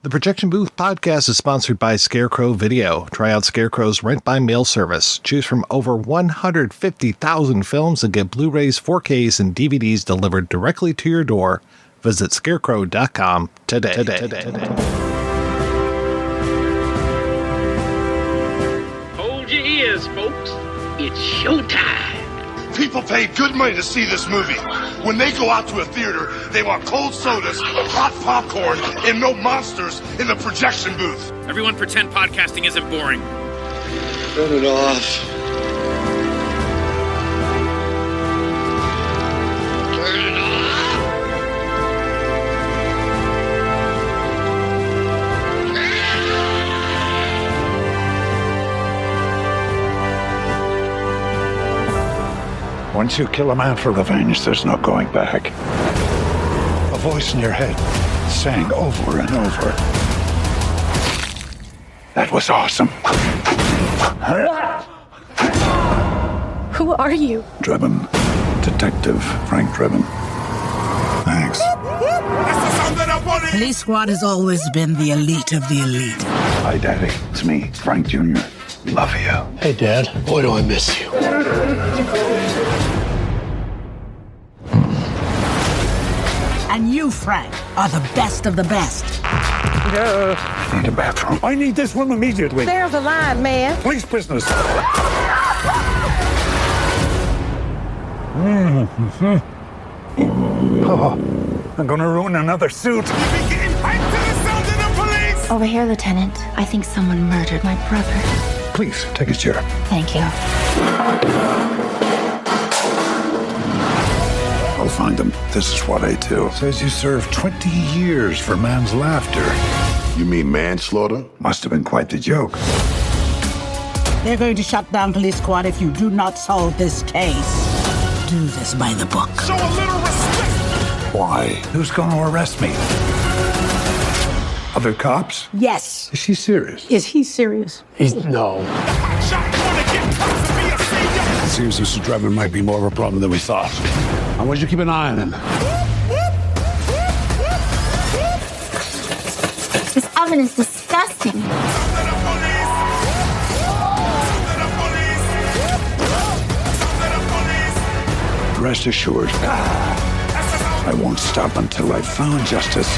The Projection Booth podcast is sponsored by Scarecrow Video. Try out Scarecrow's rent-by-mail service. Choose from over 150,000 films and get Blu-rays, 4Ks, and DVDs delivered directly to your door. Visit scarecrow.com today. Hold your ears, folks. It's showtime. People pay good money to see this movie. When they go out to a theater, they want cold sodas, hot popcorn, and no monsters in the projection booth. Everyone pretend podcasting isn't boring. Turn it off. Turn it off. Once you kill a man for revenge, there's no going back. A voice in your head sang over and over. That was awesome. Who are you? Drebin. Detective Frank Drebin. Thanks. Police Squad has always been the elite of the elite. Hi, Daddy. It's me, Frank Jr. Love you. Hey, Dad. Boy, do I miss you. And you, Frank, are the best of the best. I need a bathroom. I need this room immediately. There's a line, man. Police business. Oh, I'm gonna ruin another suit. Over here, Lieutenant. I think someone murdered my brother. Please, take a chair. Thank you. I'll find them. This is what I do. Says you served 20 years for man's laughter. You mean manslaughter? Must have been quite the joke. They're going to shut down Police Squad if you do not solve this case. Do this by the book. Show a little respect. Why? Who's going to arrest me? Other cops? Yes. Is she serious? Is he serious? No. It seems Mr. Drebin might be more of a problem than we thought. I want you to keep an eye on him. This oven is disgusting. Rest assured, I won't stop until I've found justice.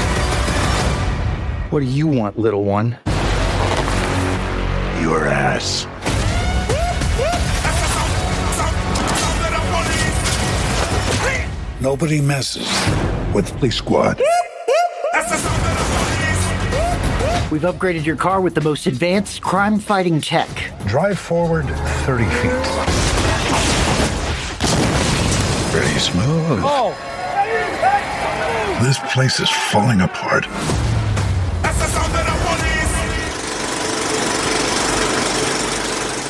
What do you want, little one? Your ass. Nobody messes with Police Squad. We've upgraded your car with the most advanced crime-fighting tech. Drive forward 30 feet. Pretty smooth. Oh! This place is falling apart.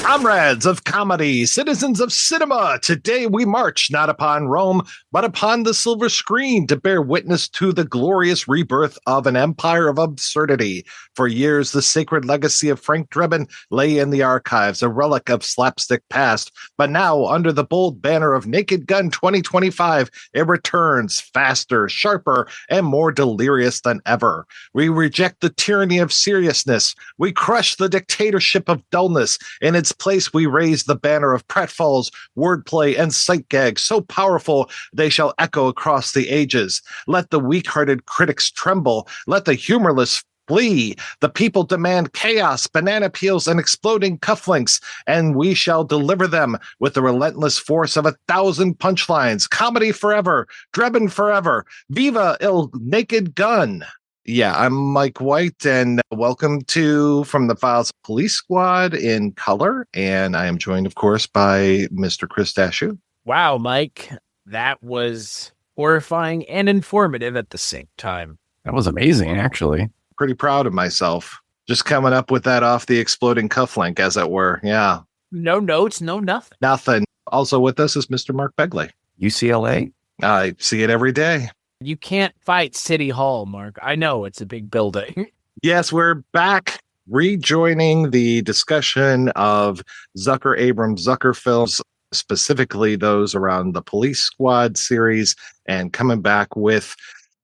Comrades of comedy, citizens of cinema, today we march not upon Rome, but upon the silver screen to bear witness to the glorious rebirth of an empire of absurdity. For years, the sacred legacy of Frank Drebin lay in the archives, a relic of slapstick past. But now, under the bold banner of Naked Gun 2025, it returns faster, sharper, and more delirious than ever. We reject the tyranny of seriousness. We crush the dictatorship of dullness. In its place, we raise the banner of pratfalls, wordplay, and sight gags so powerful they shall echo across the ages. Let the weak-hearted critics tremble. Let the humorless flee. The people demand chaos, banana peels, and exploding cufflinks, and we shall deliver them with the relentless force of 1,000 punchlines. Comedy forever. Drebin forever. Viva il Naked Gun. Yeah, I'm Mike White, and welcome to From the Files Police Squad in color. And I am joined, of course, by Mr. Chris Stachiw. Wow, Mike, that was horrifying and informative at the same time. That was amazing, actually. Pretty proud of myself. Just coming up with that off the exploding cufflink, as it were. Yeah. No notes, no nothing. Nothing. Also with us is Mr. Mark Begley. UCLA? I see it every day. You can't fight City Hall, Mark. I know it's a big building. Yes, we're back rejoining the discussion of Zucker Abrams Zucker films, specifically those around the Police Squad series, and coming back with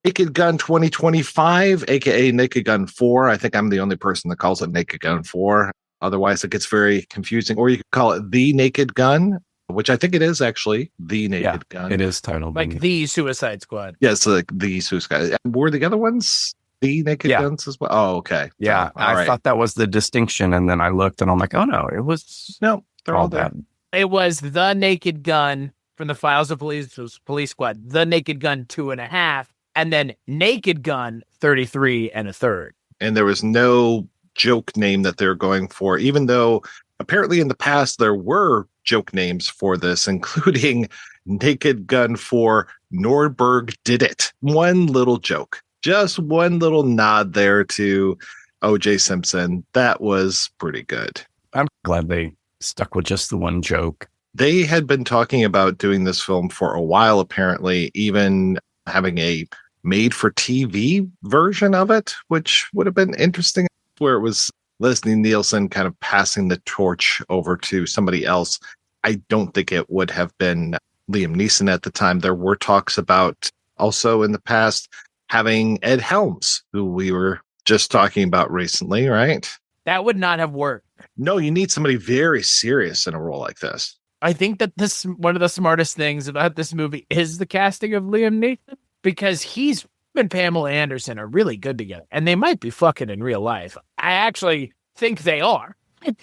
Naked Gun 2025, aka Naked Gun 4. I think I'm the only person that calls it Naked Gun 4. Otherwise, it gets very confusing. Or you could call it The Naked Gun, which I think it is actually The Naked Gun. It is titled like The Suicide Squad. Yes, like The Suicide. Were the other ones The Naked Guns as well? Oh, okay. Yeah, so, I thought that was the distinction, and then I looked, and I'm like, oh no, it was they're all that. It was The Naked Gun from the Files of Police Squad, The Naked Gun 2.5, and then Naked Gun 33 1/3. And there was no joke name that they're going for, even though apparently in the past there were joke names for this, including Naked Gun 4 Nordberg Did It. One little joke, just one little nod there to O.J. Simpson. That was pretty good. I'm glad they stuck with just the one joke. They had been talking about doing this film for a while, apparently, even having a made-for-TV version of it, which would have been interesting, where it was Leslie Nielsen kind of passing the torch over to somebody else. I don't think it would have been Liam Neeson at the time. There were talks about also in the past having Ed Helms, who we were just talking about recently, right? That would not have worked. No, you need somebody very serious in a role like this. I think that this one of the smartest things about this movie is the casting of Liam Neeson, because he's and Pamela Anderson are really good together, and they might be fucking in real life. I actually think they are.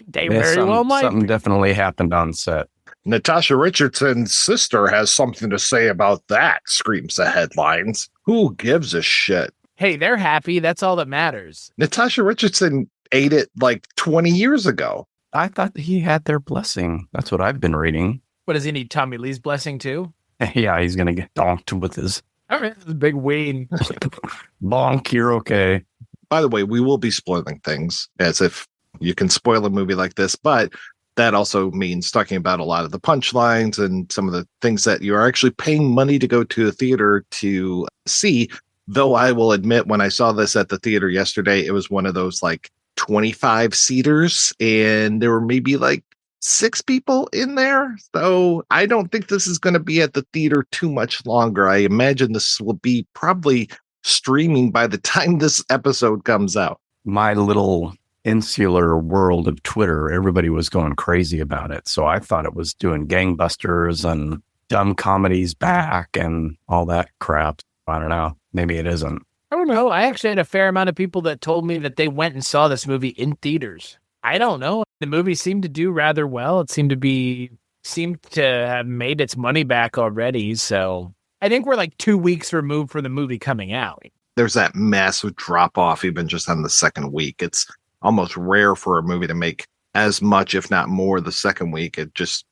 They very well might. Something definitely happened on set. Natasha Richardson's sister has something to say about that, screams the headlines. Who gives a shit? Hey, they're happy. That's all that matters. Natasha Richardson ate it like 20 years ago. I thought he had their blessing. That's what I've been reading. What, does he need Tommy Lee's blessing too? Yeah, he's going to get donked with his... All right, this big ween. Bonk, you're okay. By the way, we will be spoiling things as if you can spoil a movie like this, but that also means talking about a lot of the punchlines and some of the things that you are actually paying money to go to a theater to see. Though I will admit, when I saw this at the theater yesterday, it was one of those like 25 seaters, and there were maybe like 6 people in there. So I don't think this is going to be at the theater too much longer. I imagine this will be probably streaming by the time this episode comes out. My little insular world of Twitter, everybody was going crazy about it. So I thought it was doing gangbusters and dumb comedies back and all that crap. I don't know. Maybe it isn't. I don't know. I actually had a fair amount of people that told me that they went and saw this movie in theaters. I don't know. The movie seemed to do rather well. It seemed to have made its money back already. So I think we're like 2 weeks removed from the movie coming out. There's that massive drop off even just on the second week. It's almost rare for a movie to make as much, if not more, the second week. It just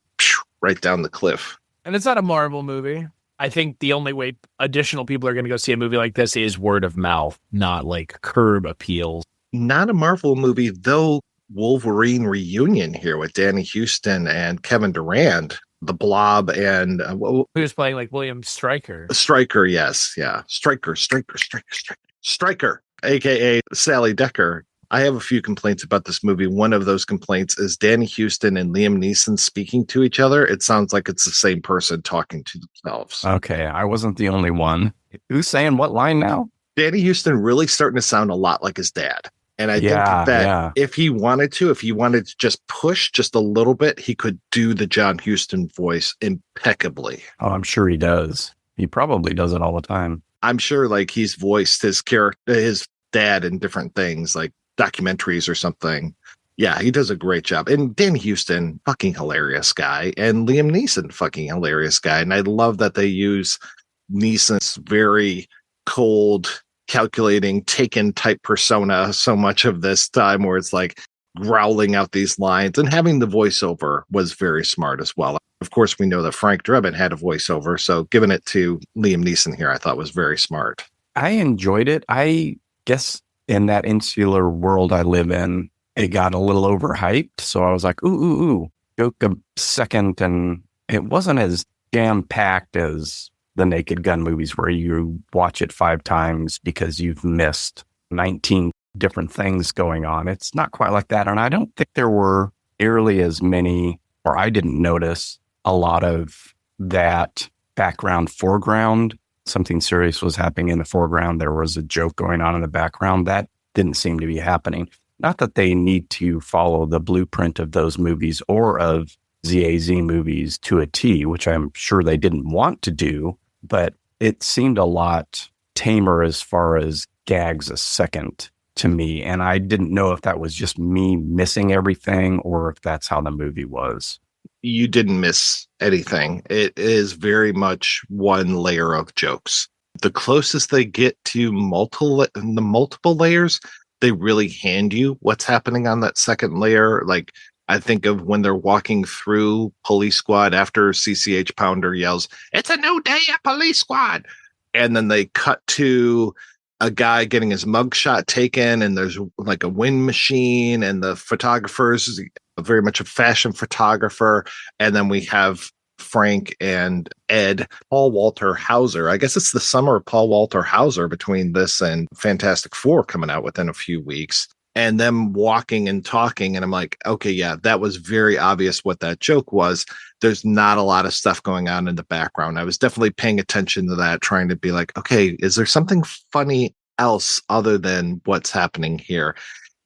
right down the cliff. And it's not a Marvel movie. I think the only way additional people are going to go see a movie like this is word of mouth, not like curb appeals. Not a Marvel movie, though. Wolverine reunion here with Danny Houston and Kevin Durant, the Blob, and who was playing like William Stryker. Stryker, yes, yeah, Stryker, aka Sally Decker. I have a few complaints about this movie. One of those complaints is Danny Houston and Liam Neeson speaking to each other. It sounds like it's the same person talking to themselves. Okay, I wasn't the only one. Who's saying what line now? Danny Houston really starting to sound a lot like his dad. And I think that if he wanted to just push just a little bit, he could do the John Huston voice impeccably. Oh, I'm sure he does. He probably does it all the time. I'm sure like he's voiced his character, his dad in different things like documentaries or something. Yeah, he does a great job. And Danny Houston, fucking hilarious guy. And Liam Neeson, fucking hilarious guy. And I love that they use Neeson's very cold, calculating Taken type persona so much of this time, where it's like growling out these lines, and having the voiceover was very smart as well. Of course, we know that Frank Drebin had a voiceover, so giving it to Liam Neeson here I thought was very smart. I enjoyed it. I guess in that insular world I live in, it got a little overhyped, so I was like, ooh, joke a second, and it wasn't as jam-packed as the Naked Gun movies where you watch it 5 times because you've missed 19 different things going on. It's not quite like that. And I don't think there were nearly as many, or I didn't notice a lot of that background foreground something serious was happening in the foreground, there was a joke going on in the background. That didn't seem to be happening. Not that they need to follow the blueprint of those movies or of ZAZ movies to a T, which I'm sure they didn't want to do, but it seemed a lot tamer as far as gags a second to me. And I didn't know if that was just me missing everything or if that's how the movie was. You didn't miss anything. It is very much one layer of jokes. The closest they get to the multiple layers, they really hand you what's happening on that second layer. Like, I think of when they're walking through Police Squad after CCH Pounder yells, "It's a new day at Police Squad." And then they cut to a guy getting his mugshot taken, and there's like a wind machine, and the photographer's very much a fashion photographer. And then we have Frank and Ed, Paul Walker Hauser. I guess it's the summer of Paul Walker Hauser between this and Fantastic Four coming out within a few weeks. And them walking and talking. And I'm like, okay, yeah, that was very obvious what that joke was. There's not a lot of stuff going on in the background. I was definitely paying attention to that, trying to be like, okay, is there something funny else other than what's happening here?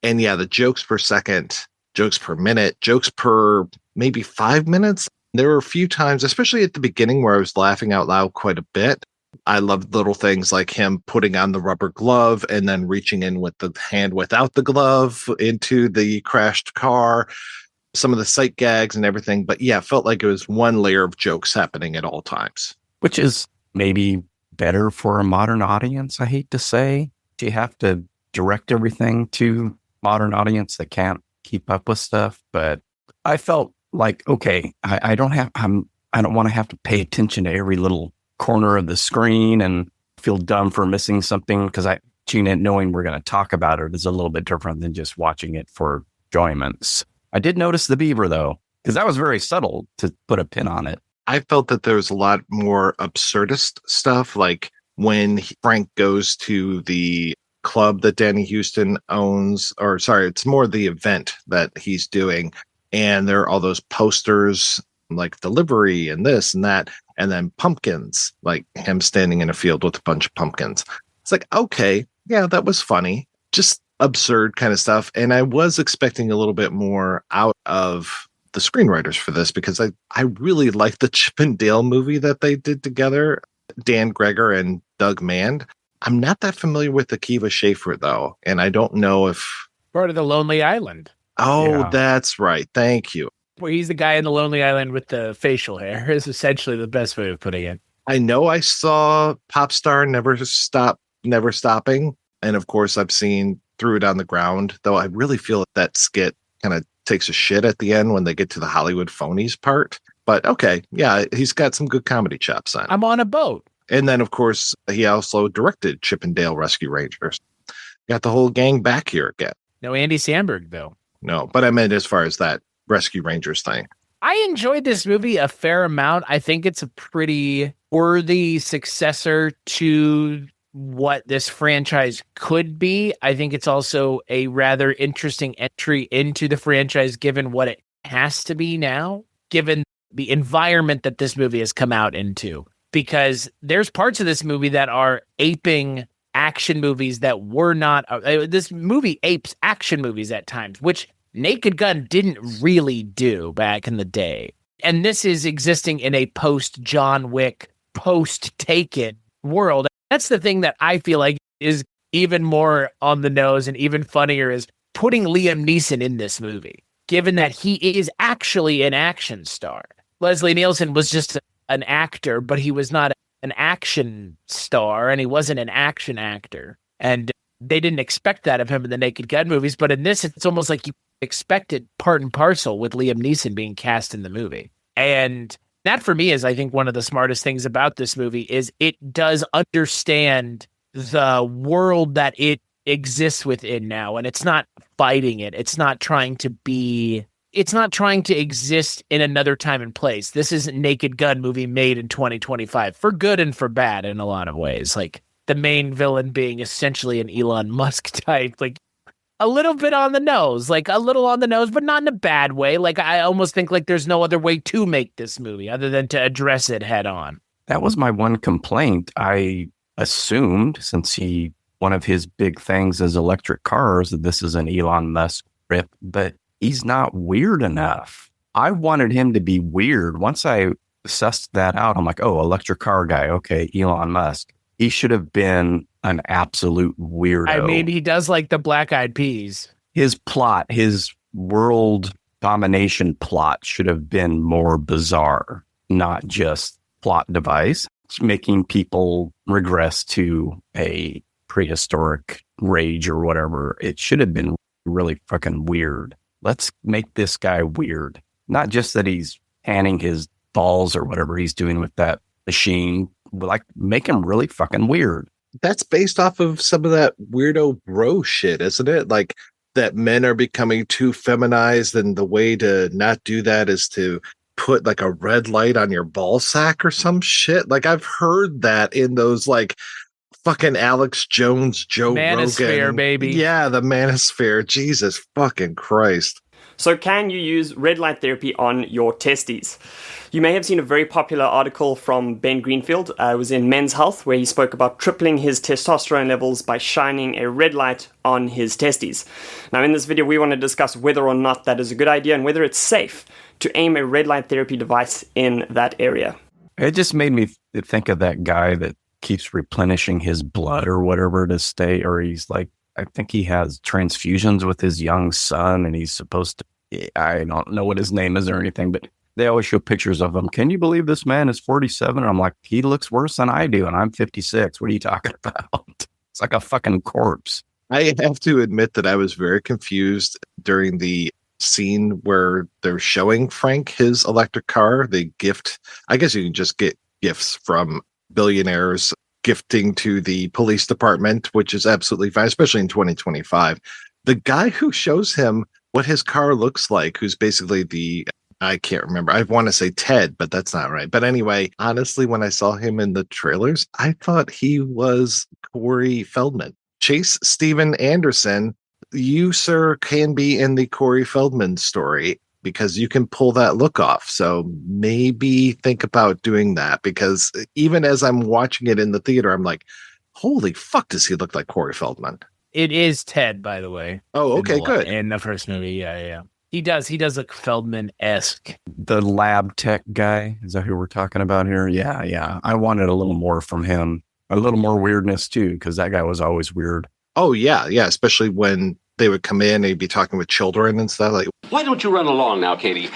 And yeah, the jokes per second, jokes per minute, jokes per maybe 5 minutes. There were a few times, especially at the beginning, where I was laughing out loud quite a bit. I loved little things like him putting on the rubber glove and then reaching in with the hand without the glove into the crashed car, some of the sight gags and everything. But yeah, it felt like it was one layer of jokes happening at all times. Which is maybe better for a modern audience, I hate to say. You have to direct everything to modern audience that can't keep up with stuff. But I felt like, okay, I don't want to have to pay attention to every little corner of the screen and feel dumb for missing something, because knowing we're going to talk about it is a little bit different than just watching it for enjoyments. I did notice the beaver, though, because that was very subtle to put a pin on it. I felt that there was a lot more absurdist stuff, like when Frank goes to the club that Danny Houston owns, or sorry, it's more the event that he's doing. And there are all those posters like delivery and this and that. And then pumpkins, like him standing in a field with a bunch of pumpkins. It's like, okay, yeah, that was funny. Just absurd kind of stuff. And I was expecting a little bit more out of the screenwriters for this, because I really liked the Chip and Dale movie that they did together, Dan Gregor and Doug Mand. I'm not that familiar with Akiva Schaffer, though. And I don't know if... Part of the Lonely Island. Oh, yeah. That's right. Thank you. Where he's the guy in the Lonely Island with the facial hair is essentially the best way of putting it. I know I saw Popstar Never Stopping. And of course, I've seen Threw It on the Ground, though I really feel that skit kind of takes a shit at the end when they get to the Hollywood phonies part. But okay, yeah, he's got some good comedy chops on. I'm on a boat. And then, of course, he also directed Chip and Dale Rescue Rangers. Got the whole gang back here again. No Andy Samberg, though. No, but I meant as far as that Rescue Rangers thing. I enjoyed this movie a fair amount. I think it's a pretty worthy successor to what this franchise could be. I think it's also a rather interesting entry into the franchise, given what it has to be now, given the environment that this movie has come out into. Because there's parts of this movie that are aping action movies that were not. This movie apes action movies at times, which Naked Gun didn't really do back in the day. And this is existing in a post-John Wick, post-Taken world. That's the thing that I feel like is even more on the nose and even funnier, is putting Liam Neeson in this movie, given that he is actually an action star. Leslie Nielsen was just an actor, but he was not an action star, and he wasn't an action actor. And they didn't expect that of him in the Naked Gun movies, but in this, it's almost like you expected part and parcel with Liam Neeson being cast in the movie. And that, for me, is, I think, one of the smartest things about this movie is it does understand the world that it exists within now, and it's not fighting it. It's not trying to exist in another time and place. This is a Naked Gun movie made in 2025, for good and for bad in a lot of ways. Like, the main villain being essentially an Elon Musk type, like a little bit on the nose, but not in a bad way. Like, I almost think like there's no other way to make this movie other than to address it head on. That was my one complaint. I assumed, since one of his big things is electric cars, that this is an Elon Musk rip, but he's not weird enough. I wanted him to be weird. Once I sussed that out, I'm like, oh, electric car guy. Okay, Elon Musk. He should have been an absolute weirdo. I mean, he does like the Black Eyed Peas. His plot, his world domination plot should have been more bizarre, not just plot device. It's making people regress to a prehistoric rage or whatever. It should have been really fucking weird. Let's make this guy weird. Not just that he's panning his balls or whatever he's doing with that machine. Like, make him really fucking weird. That's based off of some of that weirdo bro shit, isn't it? Like, that men are becoming too feminized, and the way to not do that is to put like a red light on your ball sack or some shit. Like, I've heard that in those like fucking Alex Jones, Joe Manosphere, Rogan. baby. Yeah, the manosphere. Jesus fucking Christ. So can you use red light therapy on your testes? You may have seen a very popular article from Ben Greenfield. It was in Men's Health, where he spoke about tripling his testosterone levels by shining a red light on his testes. Now, in this video, we want to discuss whether or not that is a good idea and whether it's safe to aim a red light therapy device in that area. It just made me think of that guy that keeps replenishing his blood or whatever to stay, or he's like, I think he has transfusions with his young son, and he's supposed to, I don't know what his name is or anything, but they always show pictures of him. Can you believe this man is 47? And I'm like, he looks worse than I do, and I'm 56. What are you talking about? It's like a fucking corpse. I have to admit that I was very confused during the scene where they're showing Frank his electric car. They gift, I guess you can just get gifts from billionaires gifting to the police department, which is absolutely fine, especially in 2025. The guy who shows him what his car looks like, who's basically I can't remember. I want to say Ted, but that's not right. But anyway, honestly, when I saw him in the trailers, I thought he was Corey Feldman. Chase Steven Anderson, you, sir, can be in the Corey Feldman story because you can pull that look off. So maybe think about doing that, because even as I'm watching it in the theater, I'm like, holy fuck, does he look like Corey Feldman? It is Ted, by the way. Oh, okay, good. In the first movie, yeah. He does look Feldman-esque. The lab tech guy, is that who we're talking about here? Yeah. I wanted a little more from him. A little more weirdness, too, because that guy was always weird. Oh, yeah, especially when they would come in and he'd be talking with children and stuff. Like, why don't you run along now, Katie?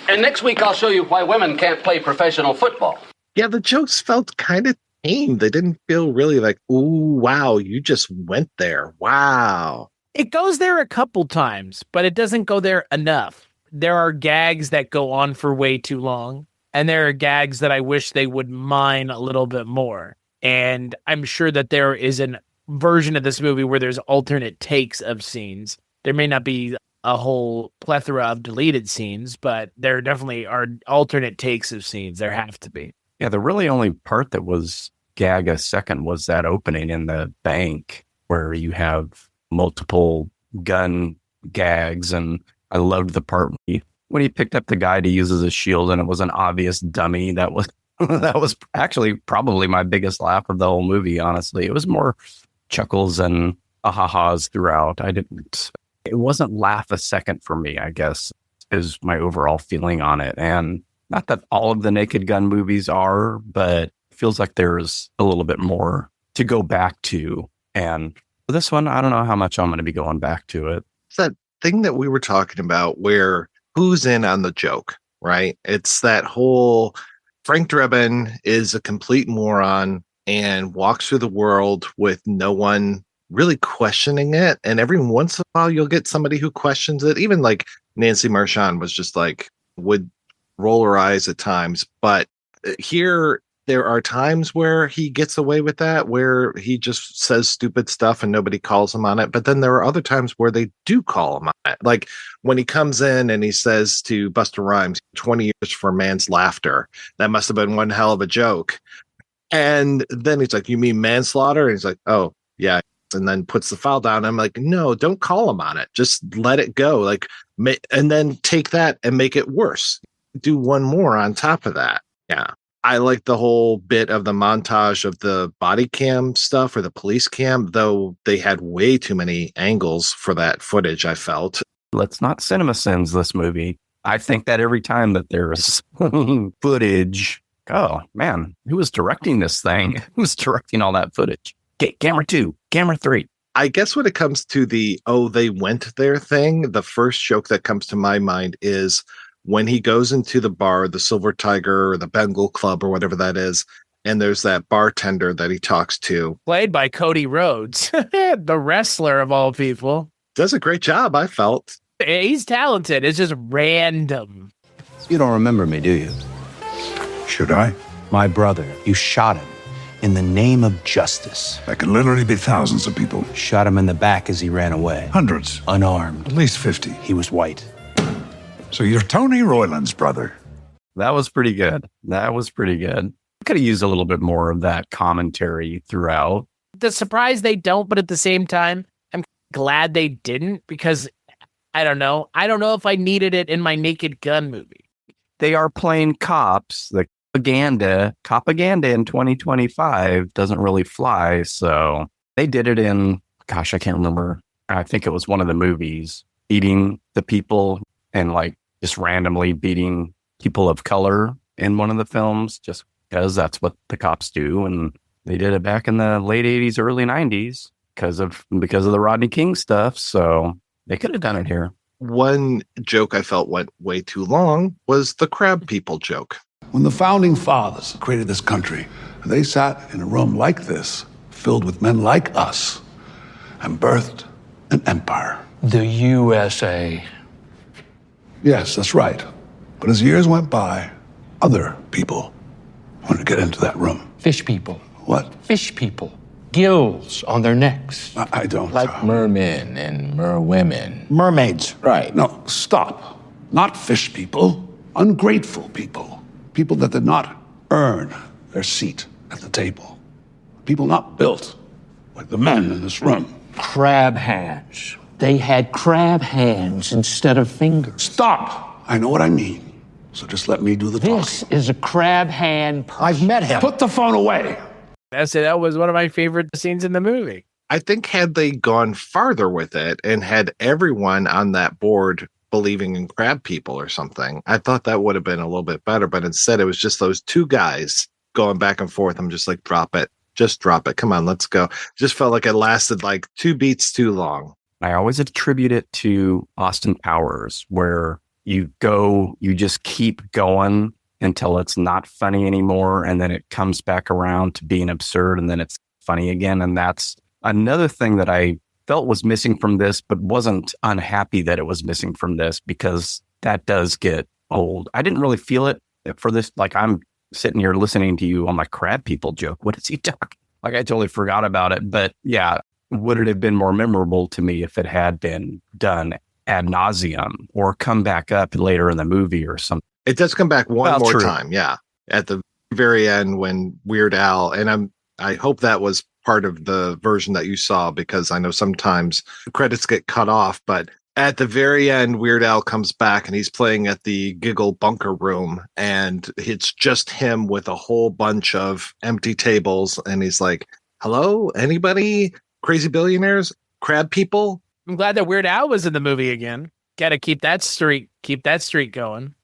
And next week I'll show you why women can't play professional football. Yeah, the jokes felt kind of tame. They didn't feel really like, ooh, wow, you just went there. Wow. It goes there a couple times, but it doesn't go there enough. There are gags that go on for way too long, and there are gags that I wish they would mine a little bit more. And I'm sure that there is a version of this movie where there's alternate takes of scenes. There may not be a whole plethora of deleted scenes, but there definitely are alternate takes of scenes. There have to be. Yeah, the really only part that was gag a second was that opening in the bank where you have multiple gun gags. And I loved the part when he picked up the guy to use as a shield and it was an obvious dummy. That was actually probably my biggest laugh of the whole movie, honestly. It was more chuckles and ahahas throughout. It wasn't laugh a second for me, I guess, is my overall feeling on it. And not that all of the Naked Gun movies are, but it feels like there's a little bit more to go back to. And for this one, I don't know how much I'm going to be going back to it. It's that thing that we were talking about where who's in on the joke, right? It's that whole Frank Drebin is a complete moron and walks through the world with no one really questioning it. And every once in a while, you'll get somebody who questions it. Even like Nancy Marchand was just like, would roll her eyes at times. But here, there are times where he gets away with that, where he just says stupid stuff and nobody calls him on it. But then there are other times where they do call him on it. Like when he comes in and he says to Busta Rhymes, 20 years for a man's laughter. That must have been one hell of a joke. And then he's like, you mean manslaughter? And he's like, oh, yeah. And then puts the file down. I'm like, no, don't call him on it. Just let it go. Like, and then take that and make it worse. Do one more on top of that. Yeah. I like the whole bit of the montage of the body cam stuff or the police cam, though they had way too many angles for that footage, I felt. Let's not cinema sins this movie. I think that every time that there's footage, oh man, who was directing this thing? Who was directing all that footage? Okay, camera 2, camera 3. I guess when it comes to the, they went there thing, the first joke that comes to my mind is when he goes into the bar, the Silver Tiger or the Bengal Club or whatever that is, and there's that bartender that he talks to. Played by Cody Rhodes, the wrestler of all people. Does a great job, I felt. He's talented. It's just random. You don't remember me, do you? Should I? My brother. You shot him in the name of justice. That could literally be thousands of people. Shot him in the back as he ran away. Hundreds. Unarmed. At least 50. He was white. So you're Tony Royland's brother. That was pretty good. Could have used a little bit more of that commentary throughout. The surprise they don't, but at the same time, I'm glad they didn't because I don't know. I don't know if I needed it in my Naked Gun movie. They are playing cops. The propaganda in 2025 doesn't really fly. So they did it in, I can't remember. I think it was one of the movies, beating the people and like just randomly beating people of color in one of the films, just because that's what the cops do. And they did it back in the late 80s, early 90s because of the Rodney King stuff. So they could have done it here. One joke I felt went way too long was the crab people joke. When the founding fathers created this country, they sat in a room like this, filled with men like us, and birthed an empire. The USA. Yes, that's right. But as years went by, other people wanted to get into that room. Fish people. What? Fish people. Gills on their necks. I don't. Like mermen and merwomen. Mermaids. Right. No, stop. Not fish people. Ungrateful people. People that did not earn their seat at the table. People not built like the men in this room. Crab hands. They had crab hands instead of fingers. Stop! I know what I mean. So just let me do the talking. This is a crab hand person. I've met him. Put the phone away. That was one of my favorite scenes in the movie. I think had they gone farther with it and had everyone on that board believing in crab people or something, I thought that would have been a little bit better. But instead, it was just those two guys going back and forth. I'm just like, drop it. Just drop it. Come on, let's go. Just felt like it lasted like 2 beats too long. I always attribute it to Austin Powers, where you just keep going until it's not funny anymore. And then it comes back around to being absurd and then it's funny again. And that's another thing that I felt was missing from this, but wasn't unhappy that it was missing from this because that does get old. I didn't really feel it for this. Like I'm sitting here listening to you on my crab people joke. What is he talking? Like I totally forgot about it. But yeah, would it have been more memorable to me if it had been done ad nauseum or come back up later in the movie or something? It does come back one more true. time. Yeah. At the very end when Weird Al, and I hope that was part of the version that you saw, because I know sometimes credits get cut off, but at the very end, Weird Al comes back and he's playing at the Giggle Bunker Room and it's just him with a whole bunch of empty tables. And he's like, hello, anybody? Crazy billionaires? Crab people? I'm glad that Weird Al was in the movie again. Got to keep that streak going.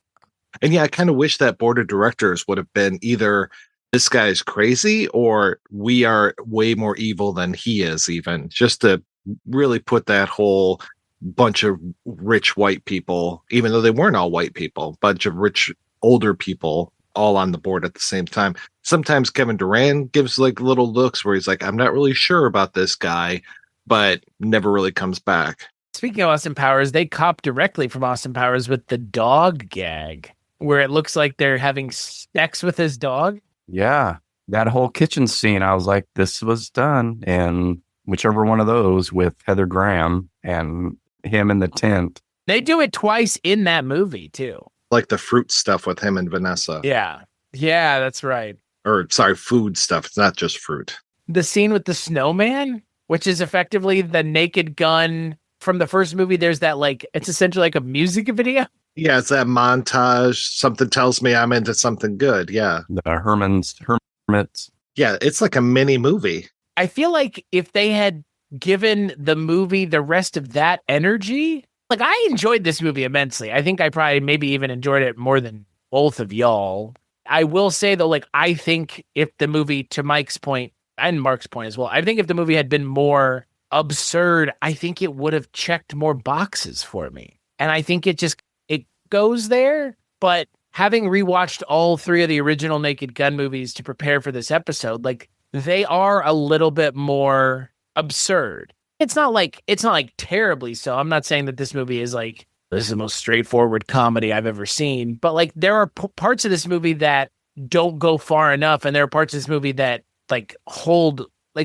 And yeah, I kind of wish that board of directors would have been either this guy's crazy or we are way more evil than he is, even just to really put that whole bunch of rich white people, even though they weren't all white people, bunch of rich older people all on the board at the same time. Sometimes Kevin Durant gives like little looks where he's like, I'm not really sure about this guy, but never really comes back. Speaking of Austin Powers, they cop directly from Austin Powers with the dog gag, where it looks like they're having sex with his dog. Yeah, that whole kitchen scene, I was like, this was done. And whichever one of those with Heather Graham and him in the tent. They do it twice in that movie, too. Like the fruit stuff with him and Vanessa. Yeah. Yeah, that's right. Or, sorry, food stuff. It's not just fruit. The scene with the snowman, which is effectively the Naked Gun from the first movie. There's that, like, it's essentially like a music video. Yeah, it's that montage. Something tells me I'm into something good. Yeah. The Hermits. Yeah, it's like a mini movie. I feel like if they had given the movie the rest of that energy, like I enjoyed this movie immensely. I think I probably maybe even enjoyed it more than both of y'all. I will say though, like I think if the movie, to Mike's point and Mark's point as well, I think if the movie had been more absurd, I think it would have checked more boxes for me. And I think it goes there, but having rewatched all three of the original Naked Gun movies to prepare for this episode, like they are a little bit more absurd. It's not like terribly so. I'm not saying that this movie is like, this is the most straightforward comedy I've ever seen, but like there are parts of this movie that don't go far enough. And there are parts of this movie that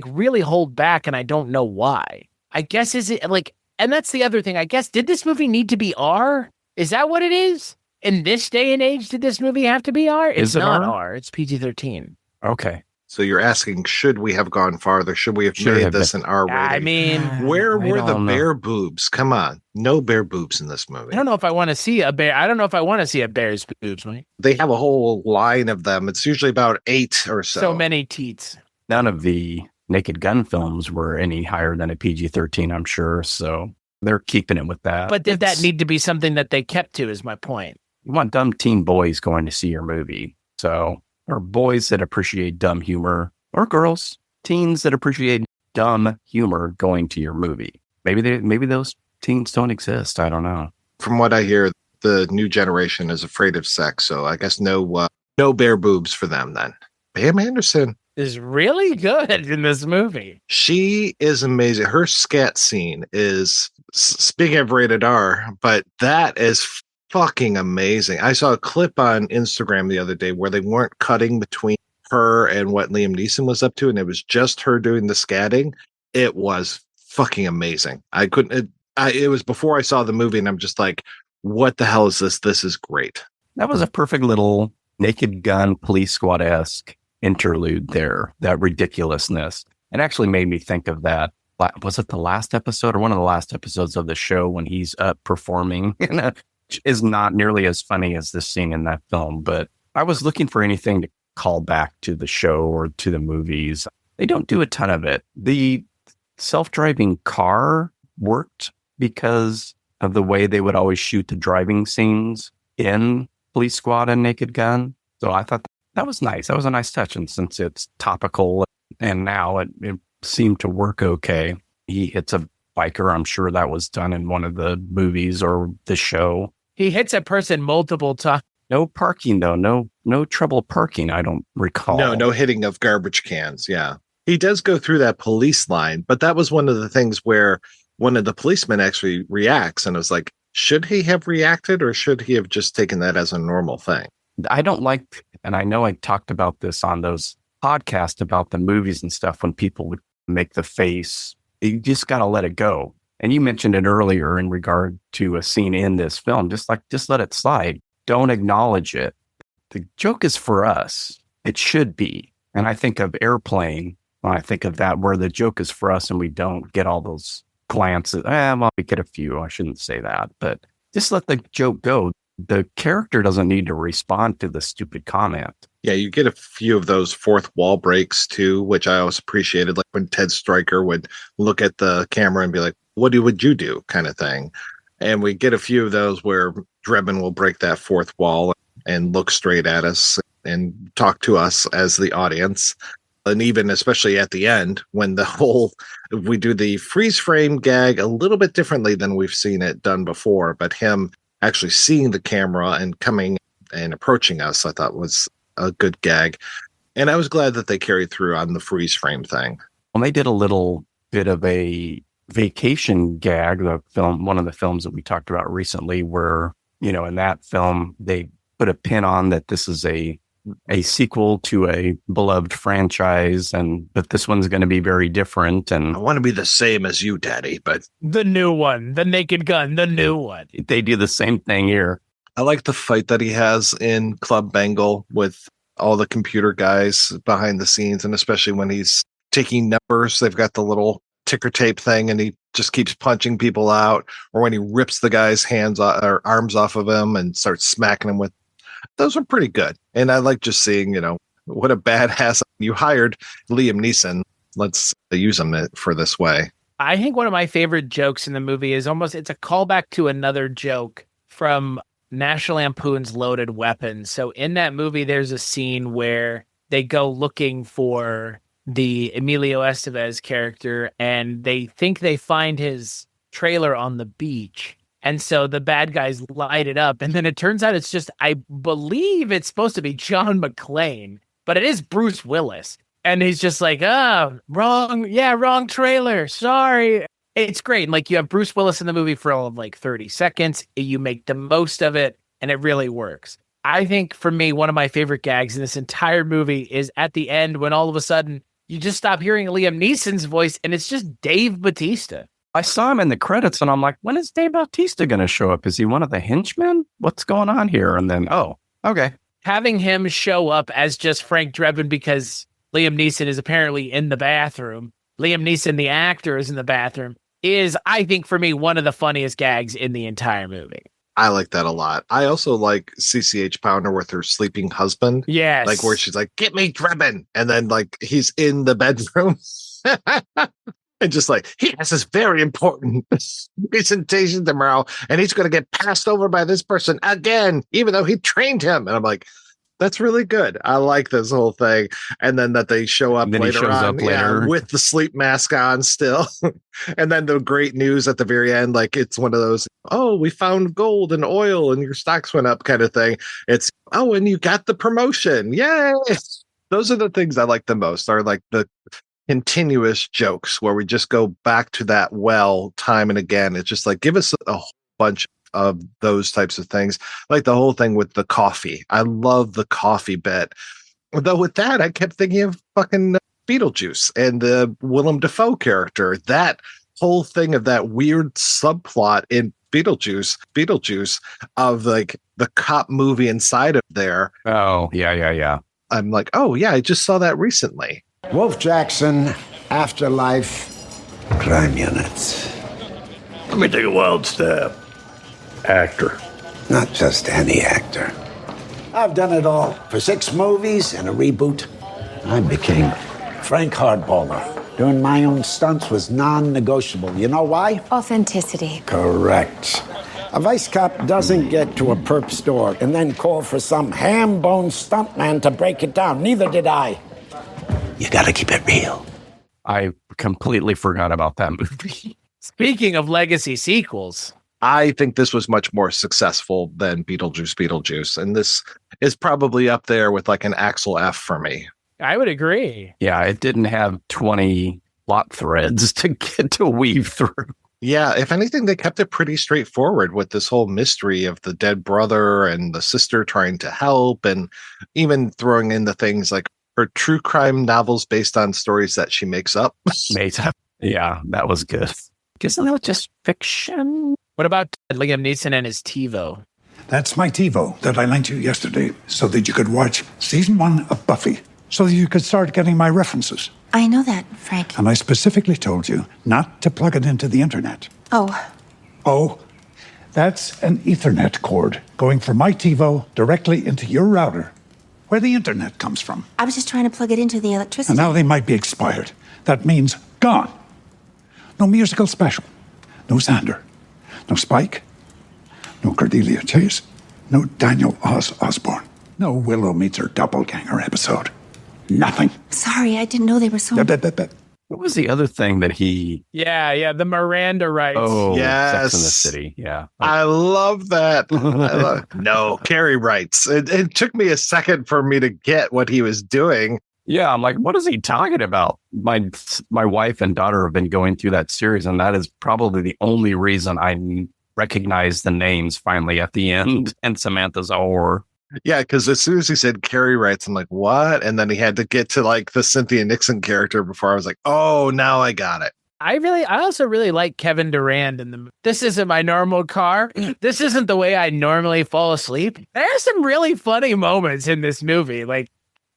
really hold back. And I don't know why. I guess, is it like, and that's the other thing, I guess, did this movie need to be R? Is that what it is? In this day and age, did this movie have to be R? It's not R. It's PG-13. Okay. So you're asking, should we have gone farther? Should we have made this an R rating? I mean, where were the bare boobs? Come on. No bare boobs in this movie. I don't know if I want to see a bear. I don't know if I want to see a bear's boobs, Mike. They have a whole line of them. It's usually about 8 or so. So many teats. None of the Naked Gun films were any higher than a PG-13, I'm sure. So they're keeping it with that. But did that need to be something that they kept to, is my point. You want dumb teen boys going to see your movie. So, or boys that appreciate dumb humor, or girls, teens that appreciate dumb humor going to your movie. Maybe those teens don't exist. I don't know. From what I hear, the new generation is afraid of sex. So I guess no bare boobs for them then. Pamela Anderson is really good in this movie. She is amazing. Her scat scene is, speaking of rated R, but that is fucking amazing. I saw a clip on Instagram the other day where they weren't cutting between her and what Liam Neeson was up to, and it was just her doing the scatting. It was fucking amazing. It was before I saw the movie, and I'm just like, what the hell is this? This is great. That was a perfect little Naked Gun Police Squad-esque interlude there, that ridiculousness. It actually made me think of that. Was it the last episode or one of the last episodes of the show when he's up performing? Is not nearly as funny as this scene in that film, but I was looking for anything to call back to the show or to the movies. They don't do a ton of it. The self-driving car worked because of the way they would always shoot the driving scenes in Police Squad and Naked Gun. So I thought that was nice. That was a nice touch. And since it's topical and now it seemed to work okay, he hits a biker. I'm sure that was done in one of the movies or the show. He hits a person multiple times. No parking, though. No trouble parking, I don't recall. No hitting of garbage cans. Yeah. He does go through that police line, but that was one of the things where one of the policemen actually reacts, and it was like, should he have reacted or should he have just taken that as a normal thing? I don't like, and I know I talked about this on those podcasts about the movies and stuff, when people would make the face, you just got to let it go. And you mentioned it earlier in regard to a scene in this film, just let it slide. Don't acknowledge it. The joke is for us. It should be. And I think of Airplane when I think of that, where the joke is for us and we don't get all those glances. Well, we get a few. I shouldn't say that, but just let the joke go. The character doesn't need to respond to the stupid comment. Yeah, you get a few of those fourth wall breaks too, which I always appreciated. Like when Ted Stryker would look at the camera and be like, what would you do kind of thing. And we get a few of those where Drebin will break that fourth wall and look straight at us and talk to us as the audience. And even especially at the end, when we do the freeze frame gag a little bit differently than we've seen it done before, but him actually seeing the camera and coming and approaching us, I thought was a good gag. And I was glad that they carried through on the freeze frame thing. Well, they did a little bit of a vacation gag, the film, one of the films that we talked about recently, where, in that film, they put a pin on that this is a sequel to a beloved franchise, but this one's going to be very different. And I want to be the same as you, Daddy, but the new one, the Naked Gun, the new one. They do the same thing here. I like the fight that he has in Club Bengal with all the computer guys behind the scenes, and especially when he's taking numbers. They've got the little ticker tape thing, and he just keeps punching people out, or when he rips the guy's or arms off of him and starts smacking him with. Those are pretty good. And I like just seeing, what a badass. You hired Liam Neeson. Let's use him for this way. I think one of my favorite jokes in the movie is it's a callback to another joke from National Lampoon's Loaded Weapons. So in that movie, there's a scene where they go looking for the Emilio Estevez character, and they think they find his trailer on the beach. And so the bad guys light it up. And then it turns out it's just, I believe it's supposed to be John McClane, but it is Bruce Willis. And he's just like, wrong trailer. Sorry. It's great. And like, you have Bruce Willis in the movie for all of like 30 seconds. You make the most of it, and it really works. I think for me, one of my favorite gags in this entire movie is at the end when all of a sudden you just stop hearing Liam Neeson's voice and it's just Dave Bautista. I saw him in the credits and I'm like, when is Dave Bautista going to show up? Is he one of the henchmen? What's going on here? And then, oh, okay. Having him show up as just Frank Drebin because Liam Neeson is apparently in the bathroom. Liam Neeson, the actor, is in the bathroom. Is, I think, for me, one of the funniest gags in the entire movie. I like that a lot. I also like CCH Pounder with her sleeping husband. Yes. Like where she's like, get me Drebin. And then like he's in the bedroom. And just like, he has this very important presentation tomorrow, and he's going to get passed over by this person again, even though he trained him. And I'm like, that's really good. I like this whole thing. And then that they show up later on with the sleep mask on still. And then the great news at the very end, like it's one of those, oh, we found gold and oil and your stocks went up kind of thing. It's, oh, and you got the promotion. Yay. Those are the things I like the most, are like the continuous jokes where we just go back to that well time and again. It's just like, give us a whole bunch of those types of things, like the whole thing with the coffee. I love the coffee bit. Though with that, I kept thinking of fucking Beetlejuice and the Willem Dafoe character. That whole thing of that weird subplot in Beetlejuice of like the cop movie inside of there. Oh, yeah. I'm like, oh yeah, I just saw that recently. Wolf Jackson, Afterlife, Crime Units. Let me take a wild stab. Actor. Not just any actor. I've done it all. For 6 movies and a reboot, I became Frank Hardballer. Doing my own stunts was non-negotiable. You know why? Authenticity. Correct. A vice cop doesn't get to a perp store and then call for some ham-bone stuntman to break it down. Neither did I. You gotta keep it real. I completely forgot about that movie. Speaking of legacy sequels, I think this was much more successful than Beetlejuice. And this is probably up there with like an Axel F for me. I would agree. Yeah, it didn't have 20 plot threads to get to weave through. Yeah, if anything, they kept it pretty straightforward with this whole mystery of the dead brother and the sister trying to help, and even throwing in the things like her true crime novels based on stories that she makes up. Yeah, that was good. Guess that was just fiction. What about Liam Neeson and his TiVo? That's my TiVo that I lent you yesterday so that you could watch season 1 of Buffy, so that you could start getting my references. I know that, Frank. And I specifically told you not to plug it into the internet. Oh, that's an Ethernet cord going from my TiVo directly into your router, where the internet comes from. I was just trying to plug it into the electricity. And now they might be expired. That means gone. No musical special. No Xander. No Spike. No Cordelia Chase. No Daniel Osborne. No Willow meets her doppelganger episode. Nothing. Sorry, I didn't know they were so... What was the other thing that he... Yeah, the Miranda rights. Oh, yes. Sex in the City, yeah. I love that. No, Carrie writes. It took me a second for me to get what he was doing. Yeah, I'm like, what is he talking about? My wife and daughter have been going through that series, and that is probably the only reason I recognize the names finally at the end, and Samantha's Or. Yeah, because as soon as he said Carrie writes, I'm like, what? And then he had to get to like the Cynthia Nixon character before I was like, oh, now I got it. I also really like Kevin Durand in the. This isn't my normal car. This isn't the way I normally fall asleep. There's some really funny moments in this movie. Like,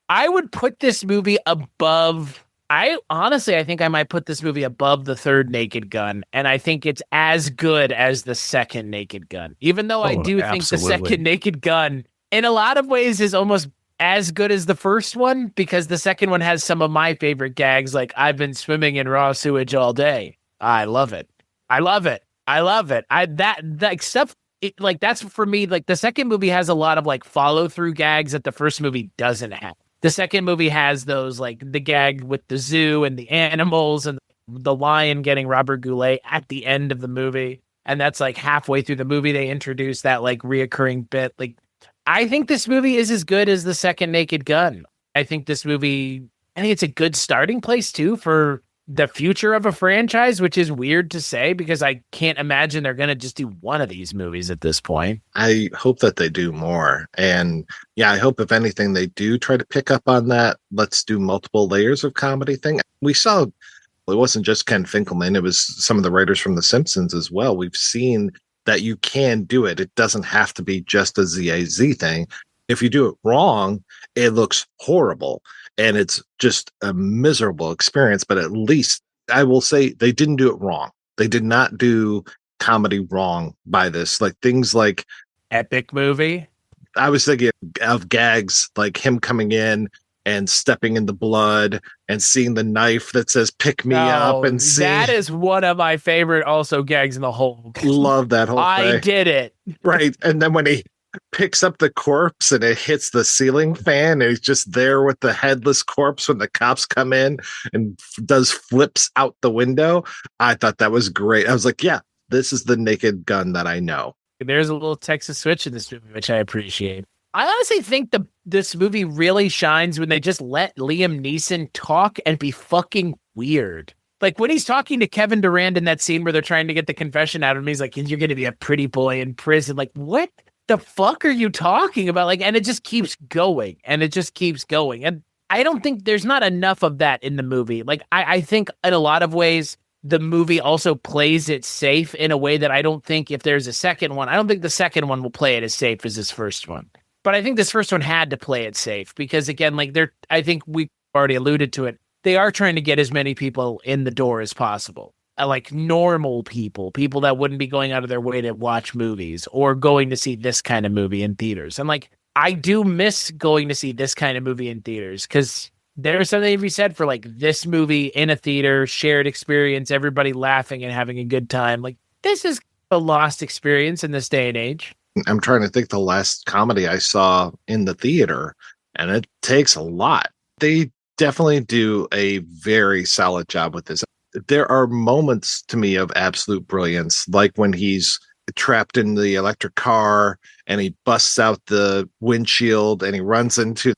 I would put this movie above I think I might put this movie above the third Naked Gun, and I think it's as good as the second Naked Gun. Even though I do think the second Naked Gun, in a lot of ways, is almost as good as the first one, because the second one has some of my favorite gags, like I've been swimming in raw sewage all day. I love it. That's for me. Like the second movie has a lot of like follow through gags that the first movie doesn't have. The second movie has those, like the gag with the zoo and the animals and the lion getting Robert Goulet at the end of the movie. And that's like halfway through the movie, they introduce that like reoccurring bit. Like, I think this movie is as good as the second Naked Gun. I think it's a good starting place too for the future of a franchise, which is weird to say because I can't imagine they're going to just do one of these movies at this point. I hope that they do more. And yeah, I hope if anything, they do try to pick up on that. Let's do multiple layers of comedy thing. We saw, it wasn't just Ken Finkelman. It was some of the writers from The Simpsons as well. We've seen that you can do it. It doesn't have to be just a ZAZ thing. If you do it wrong, it looks horrible. And it's just a miserable experience. But at least I will say they didn't do it wrong. They did not do comedy wrong by this. Like things like Epic Movie. I was thinking of gags like him coming in and stepping in the blood and seeing the knife that says "pick me up" and seeing... That is one of my favorite also gags in the whole. Love that whole thing. I did it. Right. And then when he picks up the corpse and it hits the ceiling fan and he's just there with the headless corpse when the cops come in and does flips out the window. I thought that was great. I was like, yeah, this is the Naked Gun that I know. There's a little Texas switch in this movie, which I appreciate. I honestly think this movie really shines when they just let Liam Neeson talk and be fucking weird. Like when he's talking to Kevin Durant in that scene where they're trying to get the confession out of him, he's like, "You're going to be a pretty boy in prison." Like, what the fuck are you talking about? Like, and it just keeps going and it just keeps going. And I don't think there's not enough of that in the movie. Like, I think in a lot of ways, the movie also plays it safe in a way that I don't think if there's a second one, I don't think the second one will play it as safe as this first one. But I think this first one had to play it safe because again, like I think we already alluded to it. They are trying to get as many people in the door as possible. Like normal people that wouldn't be going out of their way to watch movies or going to see this kind of movie in theaters. And like, I do miss going to see this kind of movie in theaters because there's something to be said for like this movie in a theater, shared experience, everybody laughing and having a good time. Like this is a lost experience in this day and age. I'm trying to think the last comedy I saw in the theater, and it takes a lot. They definitely do a very solid job with this. There are moments to me of absolute brilliance, like when he's trapped in the electric car and he busts out the windshield and he runs into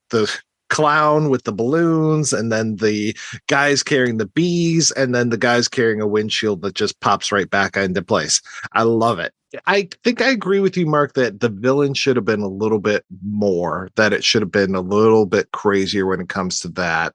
the clown with the balloons and then the guys carrying the bees and then the guys carrying a windshield that just pops right back into place. I love it. I think I agree with you, Mark, that the villain should have been a little bit more, that it should have been a little bit crazier when it comes to that.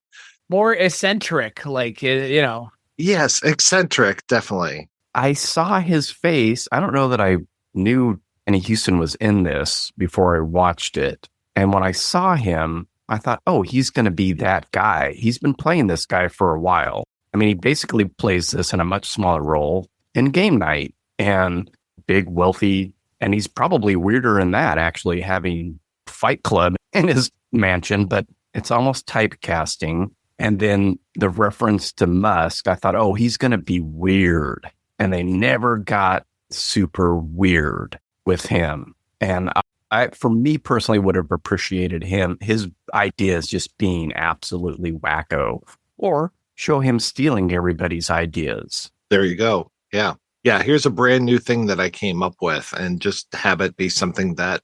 More eccentric, like, you know. Yes, eccentric, definitely. I saw his face. I don't know that I knew Danny Houston was in this before I watched it. And when I saw him, I thought, oh, he's going to be that guy. He's been playing this guy for a while. I mean, he basically plays this in a much smaller role in Game Night and big, wealthy. And he's probably weirder in that, actually, having Fight Club in his mansion, but it's almost typecasting. And then the reference to Musk, I thought, oh, he's going to be weird. And they never got super weird with him. And I, for me personally, would have appreciated his ideas just being absolutely wacko or show him stealing everybody's ideas. There you go. Yeah. Yeah. Here's a brand new thing that I came up with and just have it be something that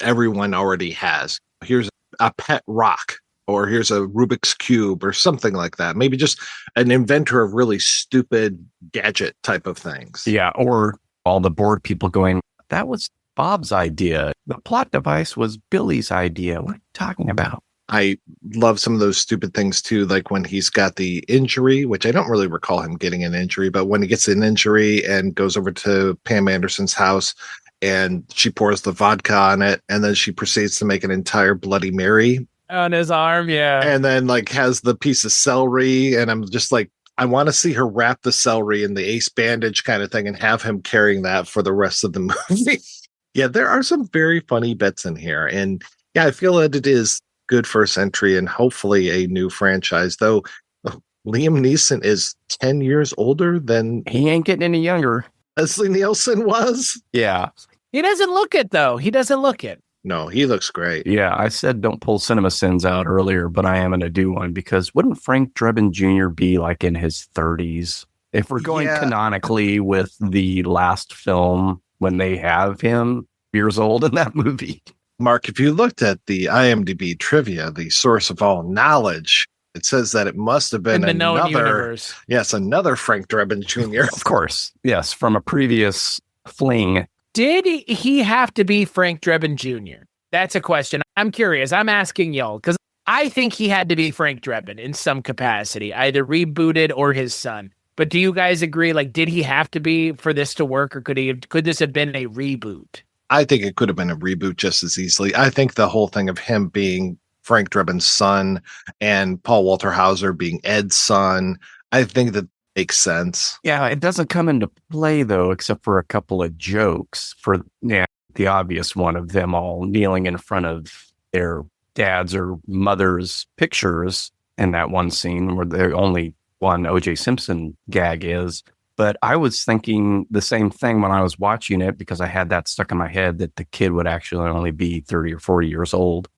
everyone already has. Here's a pet rock. Or here's a Rubik's Cube or something like that. Maybe just an inventor of really stupid gadget type of things. Yeah. Or all the bored people going, that was Bob's idea. The plot device was Billy's idea. What are you talking about? I love some of those stupid things too. Like when he's got the injury, which I don't really recall him getting an injury, but when he gets an injury and goes over to Pam Anderson's house and she pours the vodka on it. And then she proceeds to make an entire Bloody Mary On his arm, yeah. And then like has the piece of celery, and I'm just like, I want to see her wrap the celery in the ace bandage kind of thing and have him carrying that for the rest of the movie. Yeah, there are some very funny bits in here. And yeah, I feel that it is good first entry and hopefully a new franchise, though Liam Neeson is 10 years older than he ain't getting any younger. Leslie Nielsen was. Yeah. He doesn't look it, though. He doesn't look it. No, he looks great. Yeah, I said don't pull cinema sins out earlier, but I am going to do one because wouldn't Frank Drebin Jr. be like in his 30s? If we're going canonically with the last film when they have him years old in that movie. Mark, if you looked at the IMDb trivia, the source of all knowledge, it says that it must have been in the known another universe. Yes, another Frank Drebin Jr. Of course. Yes, from a previous fling. Did he have to be Frank Drebin Jr.? That's a question. I'm curious. I'm asking y'all because I think he had to be Frank Drebin in some capacity, either rebooted or his son. But do you guys agree? Like, did he have to be for this to work, or could this have been a reboot? I think it could have been a reboot just as easily. I think the whole thing of him being Frank Drebin's son and Paul Walker Hauser being Ed's son, I think that makes sense. Yeah, it doesn't come into play, though, except for a couple of jokes for the obvious one of them all kneeling in front of their dad's or mother's pictures in that one scene where the only one O.J. Simpson gag is. But I was thinking the same thing when I was watching it because I had that stuck in my head that the kid would actually only be 30 or 40 years old.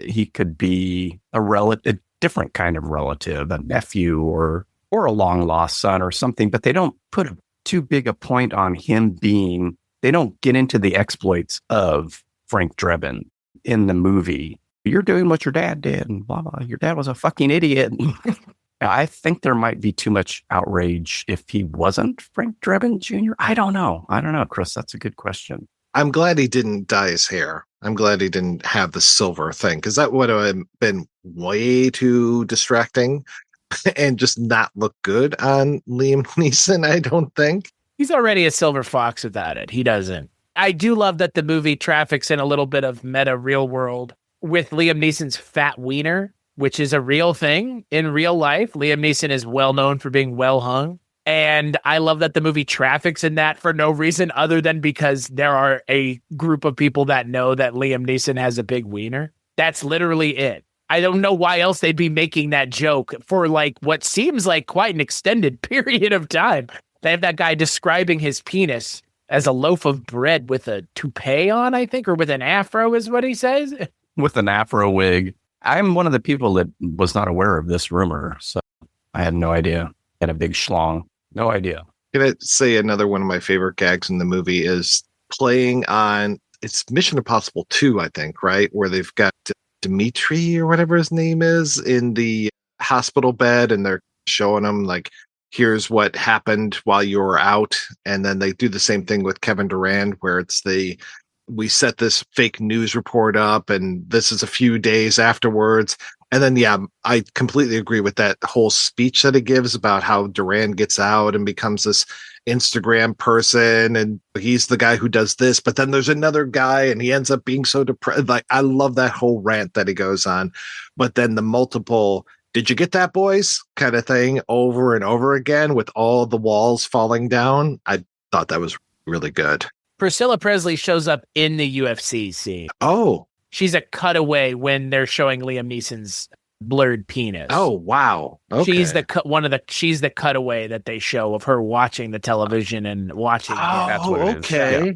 He could be a different kind of relative, a nephew or a long lost son or something, but they don't put too big a point on him being, they don't get into the exploits of Frank Drebin in the movie. You're doing what your dad did and blah, blah. Your dad was a fucking idiot. I think there might be too much outrage if he wasn't Frank Drebin Jr. I don't know, Chris. That's a good question. I'm glad he didn't dye his hair. I'm glad he didn't have the silver thing because that would have been way too distracting and just not look good on Liam Neeson, I don't think. He's already a silver fox without it. He doesn't. I do love that the movie traffics in a little bit of meta real world with Liam Neeson's fat wiener, which is a real thing in real life. Liam Neeson is well known for being well hung. And I love that the movie traffics in that for no reason other than because there are a group of people that know that Liam Neeson has a big wiener. That's literally it. I don't know why else they'd be making that joke for like what seems like quite an extended period of time. They have that guy describing his penis as a loaf of bread with a toupee on, I think, or with an afro is what he says. With an afro wig. I'm one of the people that was not aware of this rumor, so I had no idea. Had a big schlong. No idea. Can I say another one of my favorite gags in the movie is playing on, it's Mission Impossible 2, I think, right? Where they've got Dimitri or whatever his name is in the hospital bed and they're showing him like, here's what happened while you were out. And then they do the same thing with Kevin Durant where it's we set this fake news report up and this is a few days afterwards. And then, yeah, I completely agree with that whole speech that he gives about how Duran gets out and becomes this Instagram person. And he's the guy who does this, but then there's another guy and he ends up being so depressed. Like, I love that whole rant that he goes on, but then the multiple, did you get that, boys? Kind of thing over and over again with all the walls falling down. I thought that was really good. Priscilla Presley shows up in the UFC scene. Oh. She's a cutaway when they're showing Liam Neeson's blurred penis. Oh, wow. Okay. She's the cutaway that they show of her watching the television and watching. That's what it okay. Is. Yeah.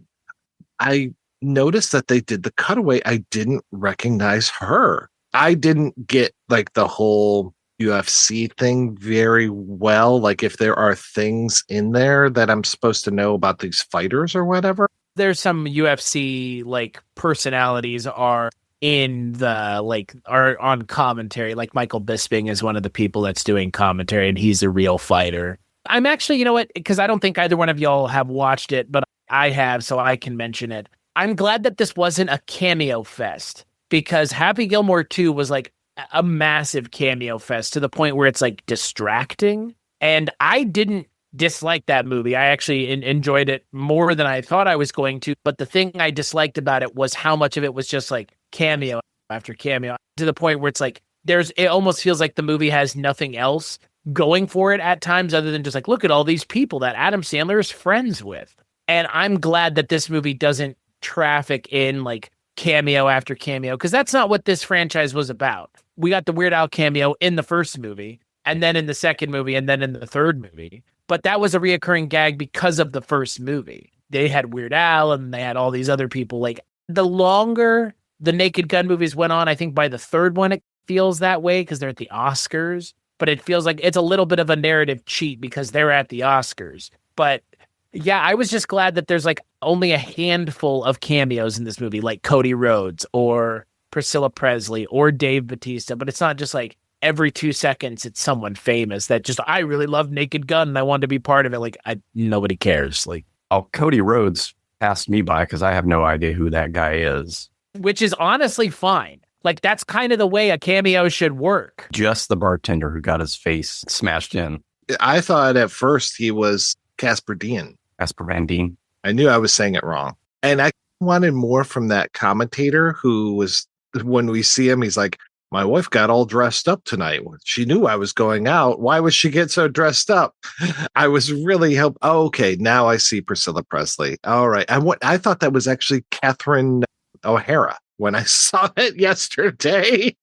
I noticed that they did the cutaway. I didn't recognize her. I didn't get like the whole UFC thing very well. Like if there are things in there that I'm supposed to know about these fighters or whatever. There's some UFC like personalities are in the are on commentary. Like Michael Bisping is one of the people that's doing commentary and he's a real fighter. I'm actually, you know what? Because I don't think either one of y'all have watched it, but I have, so I can mention it. I'm glad that this wasn't a cameo fest because Happy Gilmore 2 was like a massive cameo fest to the point where it's like distracting. And I didn't dislike that movie. I actually enjoyed it more than I thought I was going to. But the thing I disliked about it was how much of it was just like cameo after cameo. to the point where it's like, it almost feels like the movie has nothing else going for it at times other than just like, look at all these people that Adam Sandler is friends with. And I'm glad that this movie doesn't traffic in like cameo after cameo, because that's not what this franchise was about. We got the Weird Al cameo in the first movie, and then in the second movie, and then in the third movie. But that was a reoccurring gag because of the first movie. They had Weird Al and they had all these other people. Like, the longer the Naked Gun movies went on, I think by the third one, it feels that way because they're at the Oscars. But it feels like it's a little bit of a narrative cheat because they're at the Oscars. But yeah, I was just glad that there's like only a handful of cameos in this movie, like Cody Rhodes or Priscilla Presley or Dave Bautista. But it's not just like every 2 seconds it's someone famous that just, I really love Naked Gun and I want to be part of it. Like, nobody cares. Like, oh, Cody Rhodes passed me by because I have no idea who that guy is. Which is honestly fine. Like, that's kind of the way a cameo should work. Just the bartender who got his face smashed in. I thought at first he was Casper Dien. Casper Van Dien. I knew I was saying it wrong. And I wanted more from that commentator who was, when we see him, he's like, my wife got all dressed up tonight. She knew I was going out. Why would she get so dressed up? I was really okay, now I see Priscilla Presley. All right. I thought that was actually Catherine O'Hara when I saw it yesterday.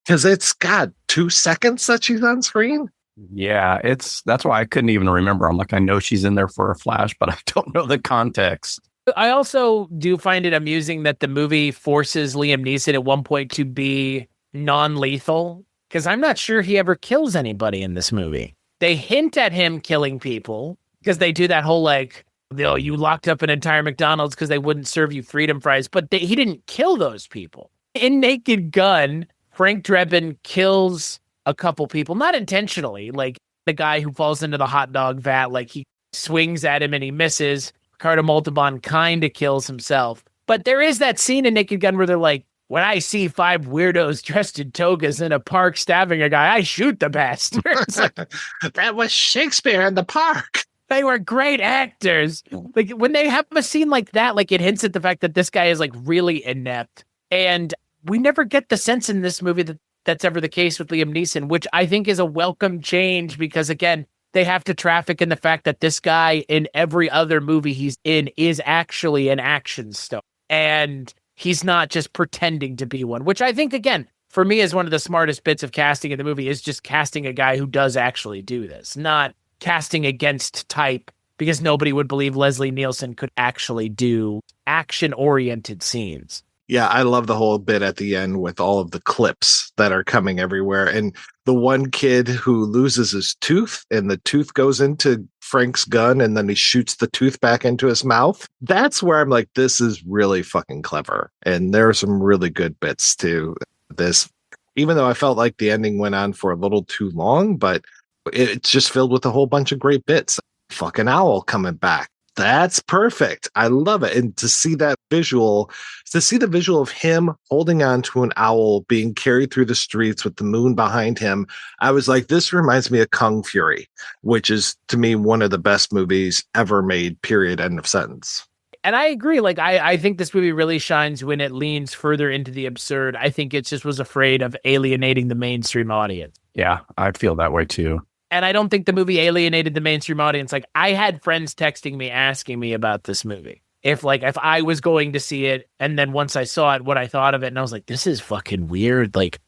Because it's got 2 seconds that she's on screen. Yeah, that's why I couldn't even remember. I'm like, I know she's in there for a flash, but I don't know the context. I also do find it amusing that the movie forces Liam Neeson at one point to be non-lethal, because I'm not sure he ever kills anybody in this movie. They hint at him killing people because they do that whole like, you locked up an entire McDonald's because they wouldn't serve you freedom fries, but he didn't kill those people. In Naked Gun, Frank Drebin kills a couple people, not intentionally, like the guy who falls into the hot dog vat, like he swings at him and he misses. Ricardo Montalban kind of kills himself. But there is that scene in Naked Gun where they're like, when I see 5 weirdos dressed in togas in a park stabbing a guy, I shoot the bastards. Like, that was Shakespeare in the park. They were great actors. Like, when they have a scene like that, like, it hints at the fact that this guy is like really inept. And we never get the sense in this movie that that's ever the case with Liam Neeson, which I think is a welcome change because, again, they have to traffic in the fact that this guy in every other movie he's in is actually an action star. And he's not just pretending to be one, which I think, again, for me is one of the smartest bits of casting in the movie is just casting a guy who does actually do this, not casting against type, because nobody would believe Leslie Nielsen could actually do action-oriented scenes. Yeah, I love the whole bit at the end with all of the clips that are coming everywhere. And the one kid who loses his tooth and the tooth goes into Frank's gun and then he shoots the tooth back into his mouth. That's where I'm like, this is really fucking clever. And there are some really good bits to this, even though I felt like the ending went on for a little too long, but it's just filled with a whole bunch of great bits. Fucking owl coming back. That's perfect. I love it. And to see that visual, of him holding on to an owl being carried through the streets with the moon behind him, I was like, this reminds me of Kung Fury, which is to me one of the best movies ever made, period, end of sentence. And I agree. Like, I think this movie really shines when it leans further into the absurd. I think it just was afraid of alienating the mainstream audience. Yeah, I feel that way too. And I don't think the movie alienated the mainstream audience. Like, I had friends texting me, asking me about this movie. If I was going to see it, and then once I saw it, what I thought of it, and I was like, this is fucking weird. Like,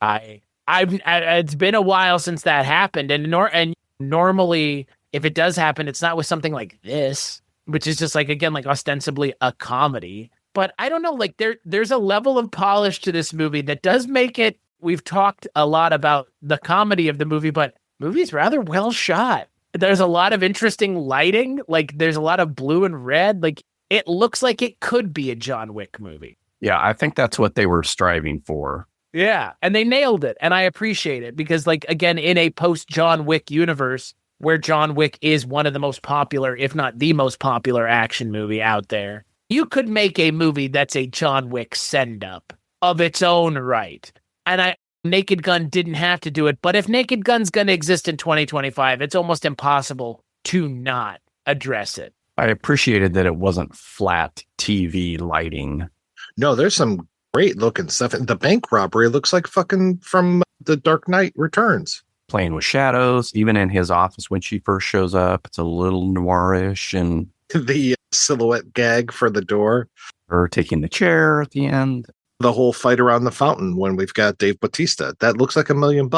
it's been a while since that happened. And normally, if it does happen, it's not with something like this, which is just like, again, like ostensibly a comedy. But I don't know, like there's a level of polish to this movie that does make it, we've talked a lot about the comedy of the movie, but movie's rather well shot. There's a lot of interesting lighting. Like, there's a lot of blue and red. Like, it looks like it could be a John Wick movie. Yeah, I think that's what they were striving for. Yeah, and they nailed it, and I appreciate it because, like, again, in a post-John Wick universe where John Wick is one of the most popular, if not the most popular action movie out there, you could make a movie that's a John Wick send-up of its own right. And Naked Gun didn't have to do it, but if Naked Gun's going to exist in 2025, it's almost impossible to not address it. I appreciated that it wasn't flat TV lighting. No, there's some great looking stuff. And the bank robbery looks like fucking from The Dark Knight Returns. Playing with shadows, even in his office when she first shows up, it's a little noirish, and the silhouette gag for the door. Her taking the chair at the end. The whole fight around the fountain when we've got Dave Bautista. That looks like $1 million.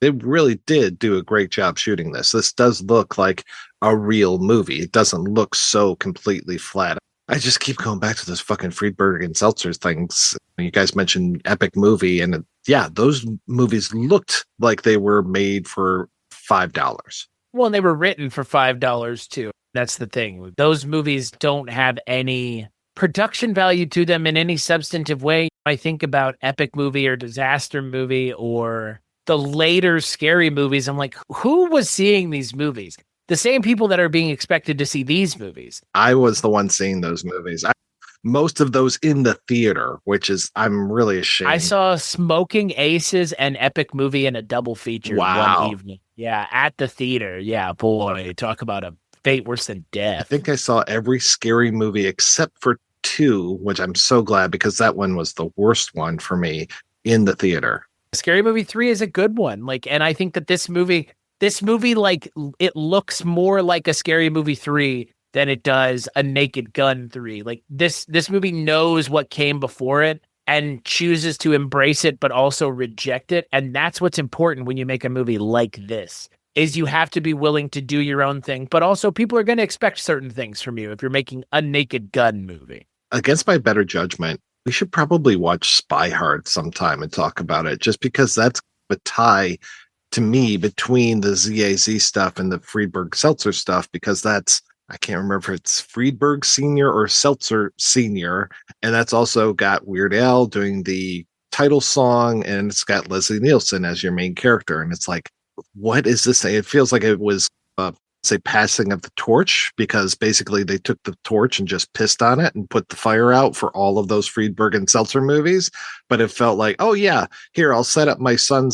They really did do a great job shooting this. This does look like a real movie. It doesn't look so completely flat. I just keep going back to those fucking Friedberg and Seltzer things. You guys mentioned epic movie, and yeah, those movies looked like they were made for $5. Well, and they were written for $5 too. That's the thing. Those movies don't have any production value to them in any substantive way. I think about epic movie or disaster movie or the later scary movies. I'm like, who was seeing these movies? The same people that are being expected to see these movies. I was the one seeing those movies. Most of those in the theater, which is, I'm really ashamed. I saw Smoking Aces and Epic Movie in a double feature one evening. Yeah, at the theater. Yeah, boy, talk about a fate worse than death. I think I saw every scary movie except for 2, which I'm so glad because that one was the worst one for me in the theater. Scary Movie 3 is a good one. And I think that this movie, like, it looks more like a Scary Movie 3 than it does a Naked Gun 3. Like, this movie knows what came before it and chooses to embrace it, but also reject it. And that's what's important when you make a movie like this, is you have to be willing to do your own thing, but also people are going to expect certain things from you if you're making a Naked Gun movie. Against my better judgment, we should probably watch Spy Hard sometime and talk about it, just because that's a tie to me between the ZAZ stuff and the Friedberg Seltzer stuff, because that's, I can't remember if it's Friedberg Sr. or Seltzer Sr. And that's also got Weird Al doing the title song, and it's got Leslie Nielsen as your main character. And it's like, what is this thing? It feels like it was say passing of the torch, because basically they took the torch and just pissed on it and put the fire out for all of those Friedberg and Seltzer movies. But it felt like, oh yeah, here, I'll set up my son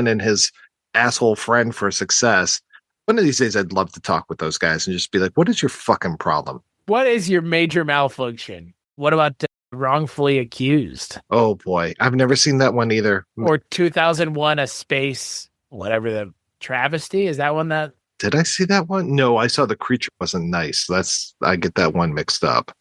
and his asshole friend for success. One of these days I'd love to talk with those guys and just be like, what is your fucking problem? What is your major malfunction? What about Wrongfully Accused? Oh boy, I've never seen that one either. Or 2001 A Space, whatever, the travesty, is that one that? Did I see that one? No, I saw The Creature Wasn't Nice. I get that one mixed up.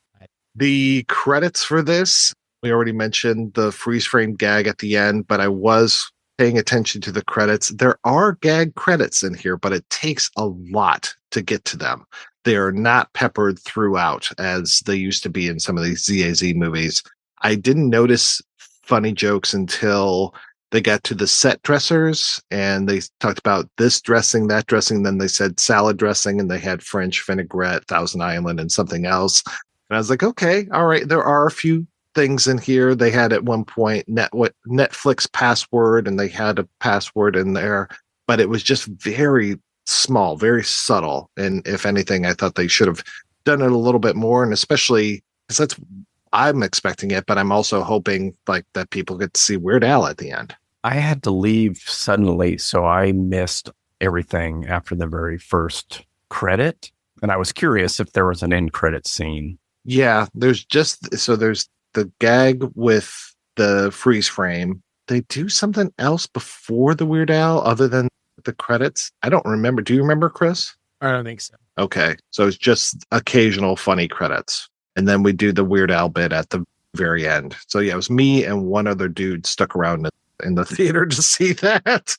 The credits for this, we already mentioned the freeze frame gag at the end, but I was paying attention to the credits. There are gag credits in here, but it takes a lot to get to them. They are not peppered throughout as they used to be in some of these ZAZ movies. I didn't notice funny jokes until they got to the set dressers and they talked about this dressing, that dressing. Then they said salad dressing, and they had French vinaigrette, Thousand Island, and something else. And I was like, okay, all right. There are a few things in here. They had at one point Netflix password, and they had a password in there, but it was just very small, very subtle. And if anything, I thought they should have done it a little bit more. And especially because that's, I'm expecting it, but I'm also hoping like that people get to see Weird Al at the end. I had to leave suddenly, so I missed everything after the very first credit. And I was curious if there was an end credit scene. Yeah, there's the gag with the freeze frame. They do something else before the Weird Al other than the credits. I don't remember. Do you remember, Chris? I don't think so. Okay, so it's just occasional funny credits. And then we do the Weird Al bit at the very end. So yeah, it was me and one other dude stuck around in the theater to see that.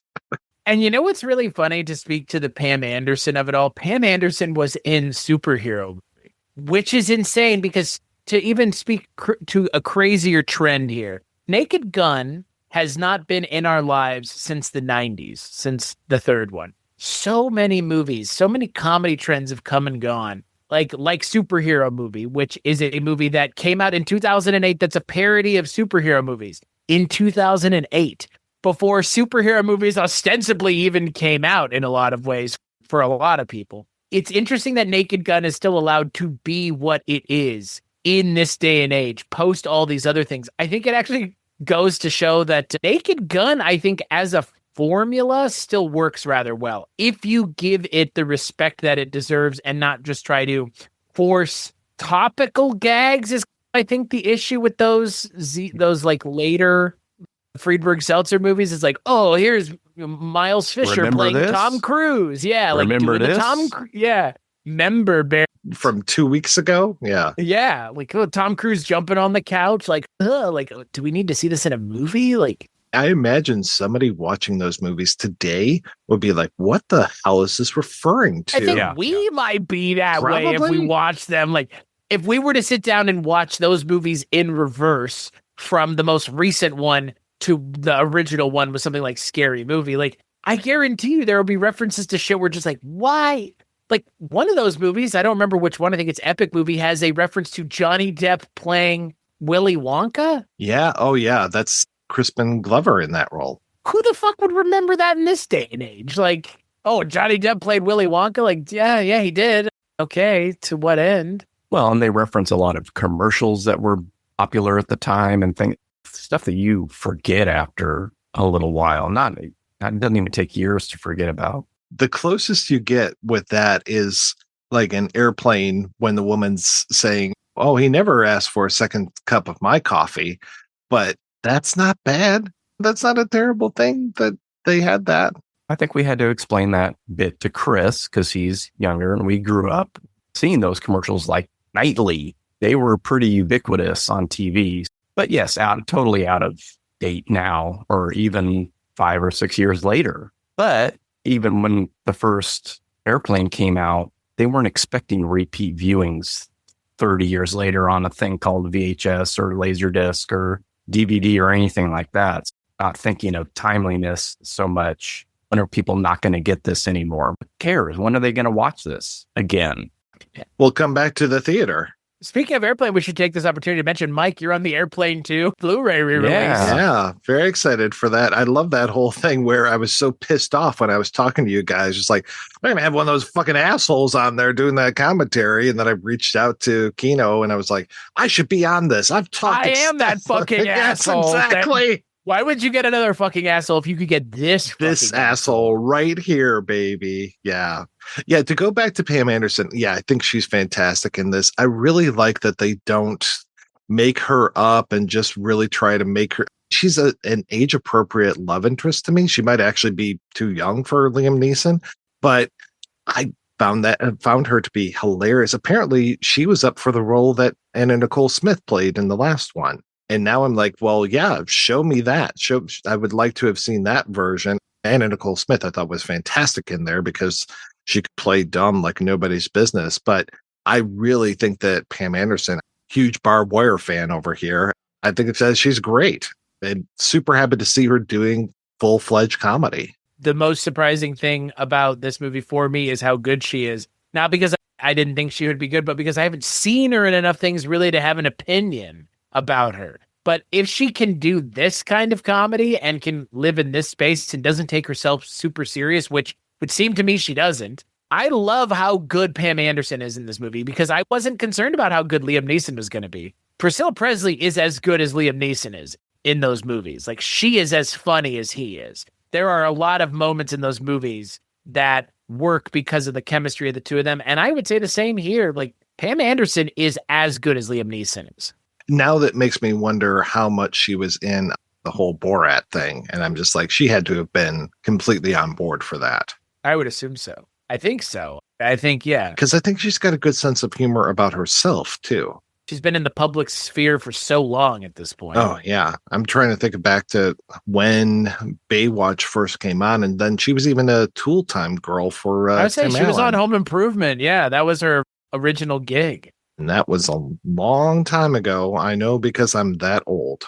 And you know what's really funny, to speak to the Pam Anderson of it all? Pam Anderson was in Superhero movie, which is insane, because to even speak to a crazier trend here, Naked Gun has not been in our lives since the 90s, since the third one. So many movies, so many comedy trends have come and gone. Like Superhero movie, which is a movie that came out in 2008 that's a parody of superhero movies in 2008, before superhero movies ostensibly even came out in a lot of ways for a lot of people. It's interesting that Naked Gun is still allowed to be what it is in this day and age, post all these other things. I think it actually goes to show that Naked Gun, I think as a formula, still works rather well if you give it the respect that it deserves and not just try to force topical gags, is I think the issue with those like later Friedberg Seltzer movies is like, oh, here's Miles Fisher Remember playing this? Tom Cruise. Yeah, like Remember doing this? the yeah. Member Bear from 2 weeks ago. Yeah. Yeah, like Tom Cruise jumping on the couch, like, do we need to see this in a movie? Like, I imagine somebody watching those movies today would be like, what the hell is this referring to? I think we might be that way if we watch them. Like, if we were to sit down and watch those movies in reverse from the most recent one to the original one with something like Scary Movie, like, I guarantee you there will be references to shit we're just like, why? Like, one of those movies, I don't remember which one, I think it's Epic Movie, has a reference to Johnny Depp playing Willy Wonka. Yeah. Oh, yeah. That's Crispin Glover in that role. Who the fuck would remember that in this day and age? Like, oh, Johnny Depp played Willy Wonka? Like, yeah, he did. Okay, to what end? Well, and they reference a lot of commercials that were popular at the time and stuff that you forget after a little while. It doesn't even take years to forget about. The closest you get with that is like an Airplane when the woman's saying, oh, he never asked for a second cup of my coffee, but that's not bad. That's not a terrible thing that they had that. I think we had to explain that bit to Chris because he's younger and we grew up seeing those commercials like nightly. They were pretty ubiquitous on TV. But yes, totally out of date now, or even 5 or 6 years later. But even when the first Airplane came out, they weren't expecting repeat viewings 30 years later on a thing called VHS or Laserdisc or DVD or anything like that. Not thinking of timeliness so much. When are people not going to get this anymore? Who cares? When are they going to watch this again? We'll come back to the theater. Speaking of Airplane, we should take this opportunity to mention, Mike, you're on the Airplane 2 Blu-ray re-release. Yeah, very excited for that. I love that whole thing where I was so pissed off when I was talking to you guys. Just like, I'm going to have one of those fucking assholes on there doing that commentary. And then I reached out to Kino and I was like, I should be on this. I've talked. I am that fucking asshole. Exactly. Why would you get another fucking asshole if you could get this asshole right here, baby? Yeah. Yeah, to go back to Pam Anderson, yeah, I think she's fantastic in this. I really like that they don't make her up and just really try to make her. She's an age-appropriate love interest to me. She might actually be too young for Liam Neeson, but I found her to be hilarious. Apparently, she was up for the role that Anna Nicole Smith played in the last one. And now I'm like, well, yeah, show me that. I would like to have seen that version. Anna Nicole Smith, I thought, was fantastic in there because she could play dumb like nobody's business. But I really think that Pam Anderson, huge barbed wire fan over here, I think it says she's great. And super happy to see her doing full-fledged comedy. The most surprising thing about this movie for me is how good she is. Not because I didn't think she would be good, but because I haven't seen her in enough things really to have an opinion about her. But if she can do this kind of comedy and can live in this space and doesn't take herself super serious, which would seem to me she doesn't, I love how good Pam Anderson is in this movie because I wasn't concerned about how good Liam Neeson was going to be. Priscilla Presley is as good as Liam Neeson is in those movies. Like, she is as funny as he is. There are a lot of moments in those movies that work because of the chemistry of the two of them. And I would say the same here. Like, Pam Anderson is as good as Liam Neeson is. Now that makes me wonder how much she was in the whole Borat thing. And I'm just like, she had to have been completely on board for that. I would assume so. I think so. I think, yeah. Because I think she's got a good sense of humor about herself, too. She's been in the public sphere for so long at this point. Oh, yeah. I'm trying to think back to when Baywatch first came on. And then she was even a Tool Time girl for I would say Tim she was Allen. on Home Improvement. Yeah, that was her original gig. And that was a long time ago. I know because I'm that old.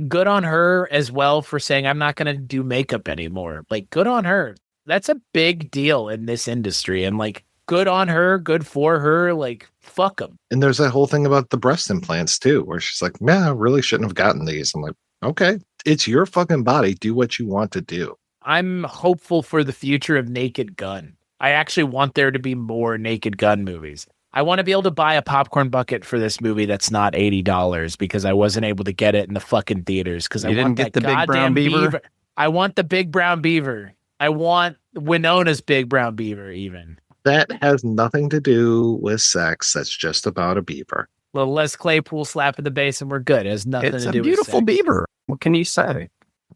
Good on her as well for saying, I'm not going to do makeup anymore. Like, good on her. That's a big deal in this industry. And like, good on her, good for her. Like, fuck them. And there's that whole thing about the breast implants too, where she's like, man, I really shouldn't have gotten these. I'm like, okay, it's your fucking body. Do what you want to do. I'm hopeful for the future of Naked Gun. I actually want there to be more Naked Gun movies. I want to be able to buy a popcorn bucket for this movie that's not $80 because I wasn't able to get it in the fucking theaters because I didn't want get that the big brown beaver. I want the big brown beaver. I want Winona's big brown beaver even. That has nothing to do with sex. That's just about a beaver. little Les Claypool slap in the bass, and we're good. It has nothing It's to a do with beautiful sex. beaver. What can you say?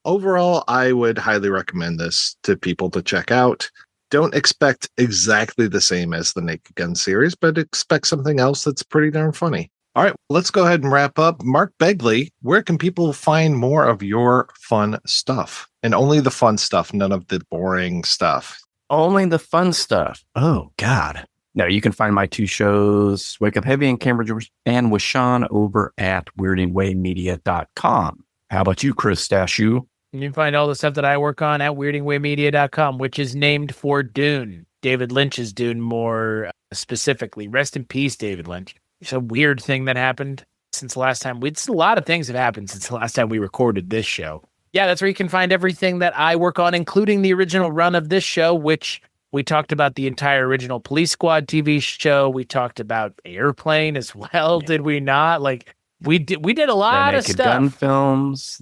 Overall, I would highly recommend this to people to check out. Don't expect exactly the same as the Naked Gun series, but expect something else that's pretty darn funny. All right, let's go ahead and wrap up. Mark Begley, where can people find more of your fun stuff? And only the fun stuff, none of the boring stuff. Only the fun stuff. Oh, God. No, you can find my 2 shows, Wake Up Heavy in Cambridge and with Sean, over at weirdingwaymedia.com. How about you, Chris Stachiw? You can find all the stuff that I work on at weirdingwaymedia.com, which is named for Dune. David Lynch's Dune more specifically. Rest in peace, David Lynch. It's a weird thing that happened since the last time. A lot of things have happened since the last time we recorded this show. Yeah, that's where you can find everything that I work on, including the original run of this show, which we talked about the entire original Police Squad TV show. We talked about Airplane as well, did we not? Like, we did a lot of Naked stuff. Gun films.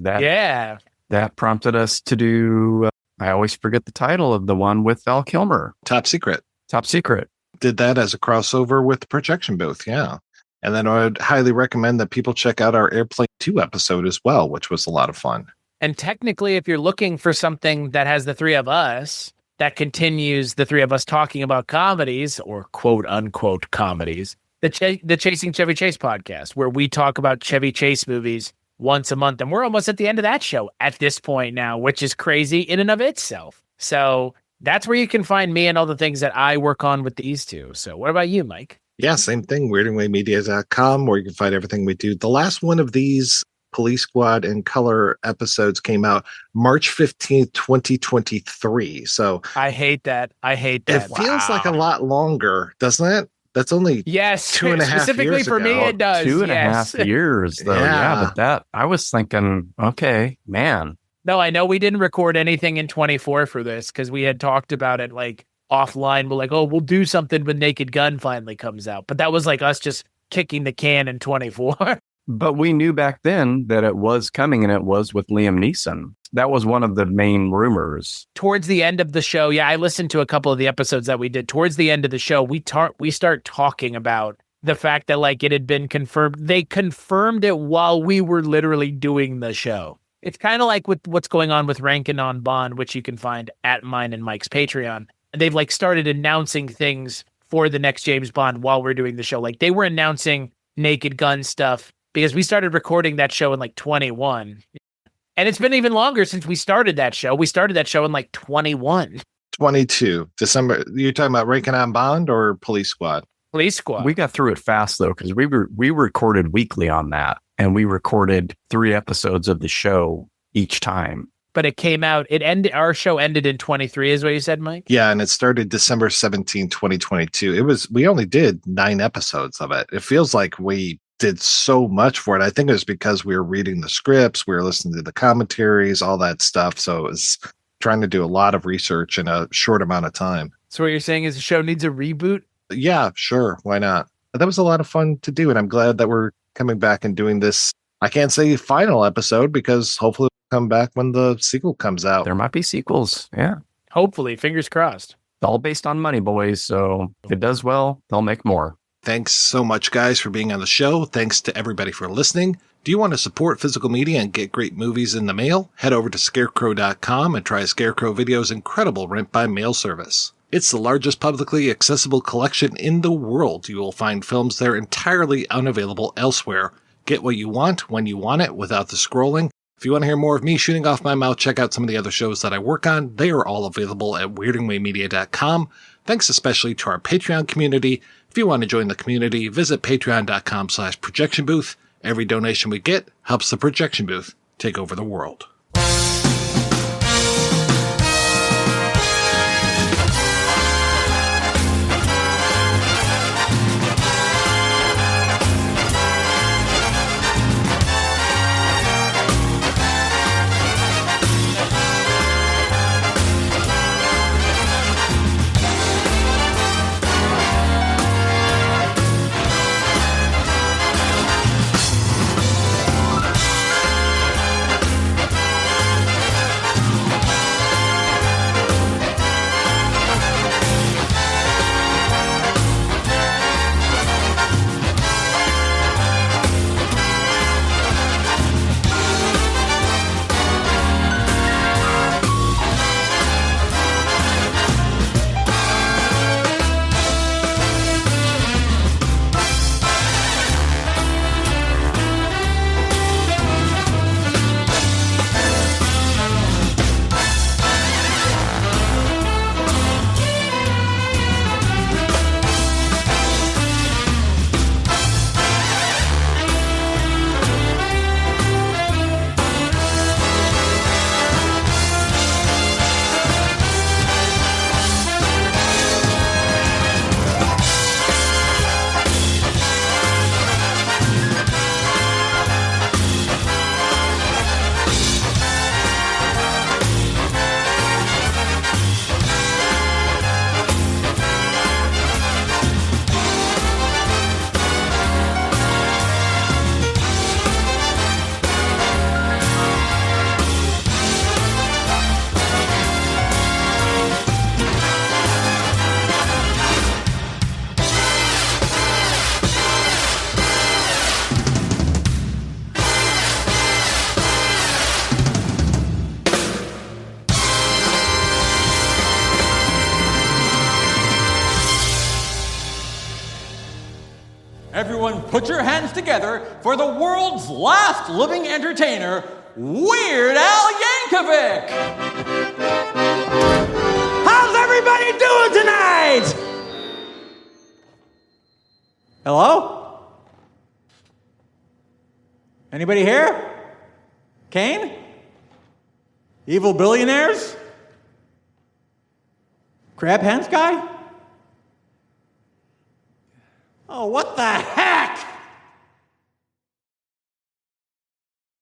That prompted us to do, I always forget the title of the one with Val Kilmer. Top Secret. Top Secret. Did that as a crossover with the Projection Booth, yeah. And then I would highly recommend that people check out our Airplane 2 episode as well, which was a lot of fun. And technically, if you're looking for something that has the 3 of us, that continues the 3 of us talking about comedies, or quote-unquote comedies, the Chasing Chevy Chase podcast, where we talk about Chevy Chase movies once a month. And we're almost at the end of that show at this point now, which is crazy in and of itself. So that's where you can find me and all the things that I work on with these 2. So what about you, Mike? Yeah, same thing. weirdingwaymedia.com, where you can find everything we do. The last one of these Police Squad in color episodes came out March 15th, 2023. So I hate that. It feels like a lot longer, doesn't it? That's only 2.5 specifically years for ago. me, it does. 2.5 years, though. Yeah, but that, I was thinking, okay, man. No, I know we didn't record anything in 24 for this because we had talked about it like offline. We're like, oh, we'll do something when Naked Gun finally comes out. But that was like us just kicking the can in 24. But we knew back then that it was coming, and it was with Liam Neeson. That was one of the main rumors. Towards the end of the show, yeah, I listened to a couple of the episodes that we did. Towards the end of the show, we start talking about the fact that like it had been confirmed. They confirmed it while we were literally doing the show. It's kind of like with what's going on with Rankin on Bond, which you can find at mine and Mike's Patreon. They've like started announcing things for the next James Bond while we're doing the show. Like they were announcing Naked Gun stuff because we started recording that show in like 21. And it's been even longer since we started that show. We started that show in like 21. 22 December. You're talking about Rankin on Bond or Police Squad? Police Squad. We got through it fast though, because we recorded weekly on that, and we recorded 3 episodes of the show each time. But it came out. Our show ended in 23, is what you said, Mike? Yeah, and it started December 17, 2022. We only did 9 episodes of it. It feels like we did so much for it. I think it was because we were reading the scripts, we were listening to the commentaries, all that stuff. So it was trying to do a lot of research in a short amount of time. So what you're saying is the show needs a reboot? Yeah, sure. Why not? But that was a lot of fun to do. And I'm glad that we're coming back and doing this. I can't say final episode because hopefully we'll come back when the sequel comes out. There might be sequels. Yeah. Hopefully. Fingers crossed. It's all based on money, boys. So if it does well, they'll make more. Thanks so much, guys, for being on the show. Thanks to everybody for listening. Do you want to support physical media and get great movies in the mail? Head over to scarecrow.com and try Scarecrow Video's incredible rent by mail service. It's the largest publicly accessible collection in the world. You will find films there entirely unavailable elsewhere. Get what you want when you want it without the scrolling. If you want to hear more of me shooting off my mouth, check out some of the other shows that I work on. They are all available at weirdingwaymedia.com. Thanks especially to our Patreon community. If you want to join the community, visit patreon.com/projection booth. Every donation we get helps the Projection Booth take over the world. put your hands together for the world's last living entertainer, Weird Al Yankovic! How's everybody doing tonight? Hello? Anybody here? Kane? Evil billionaires? Crab hands guy? Oh, what the heck?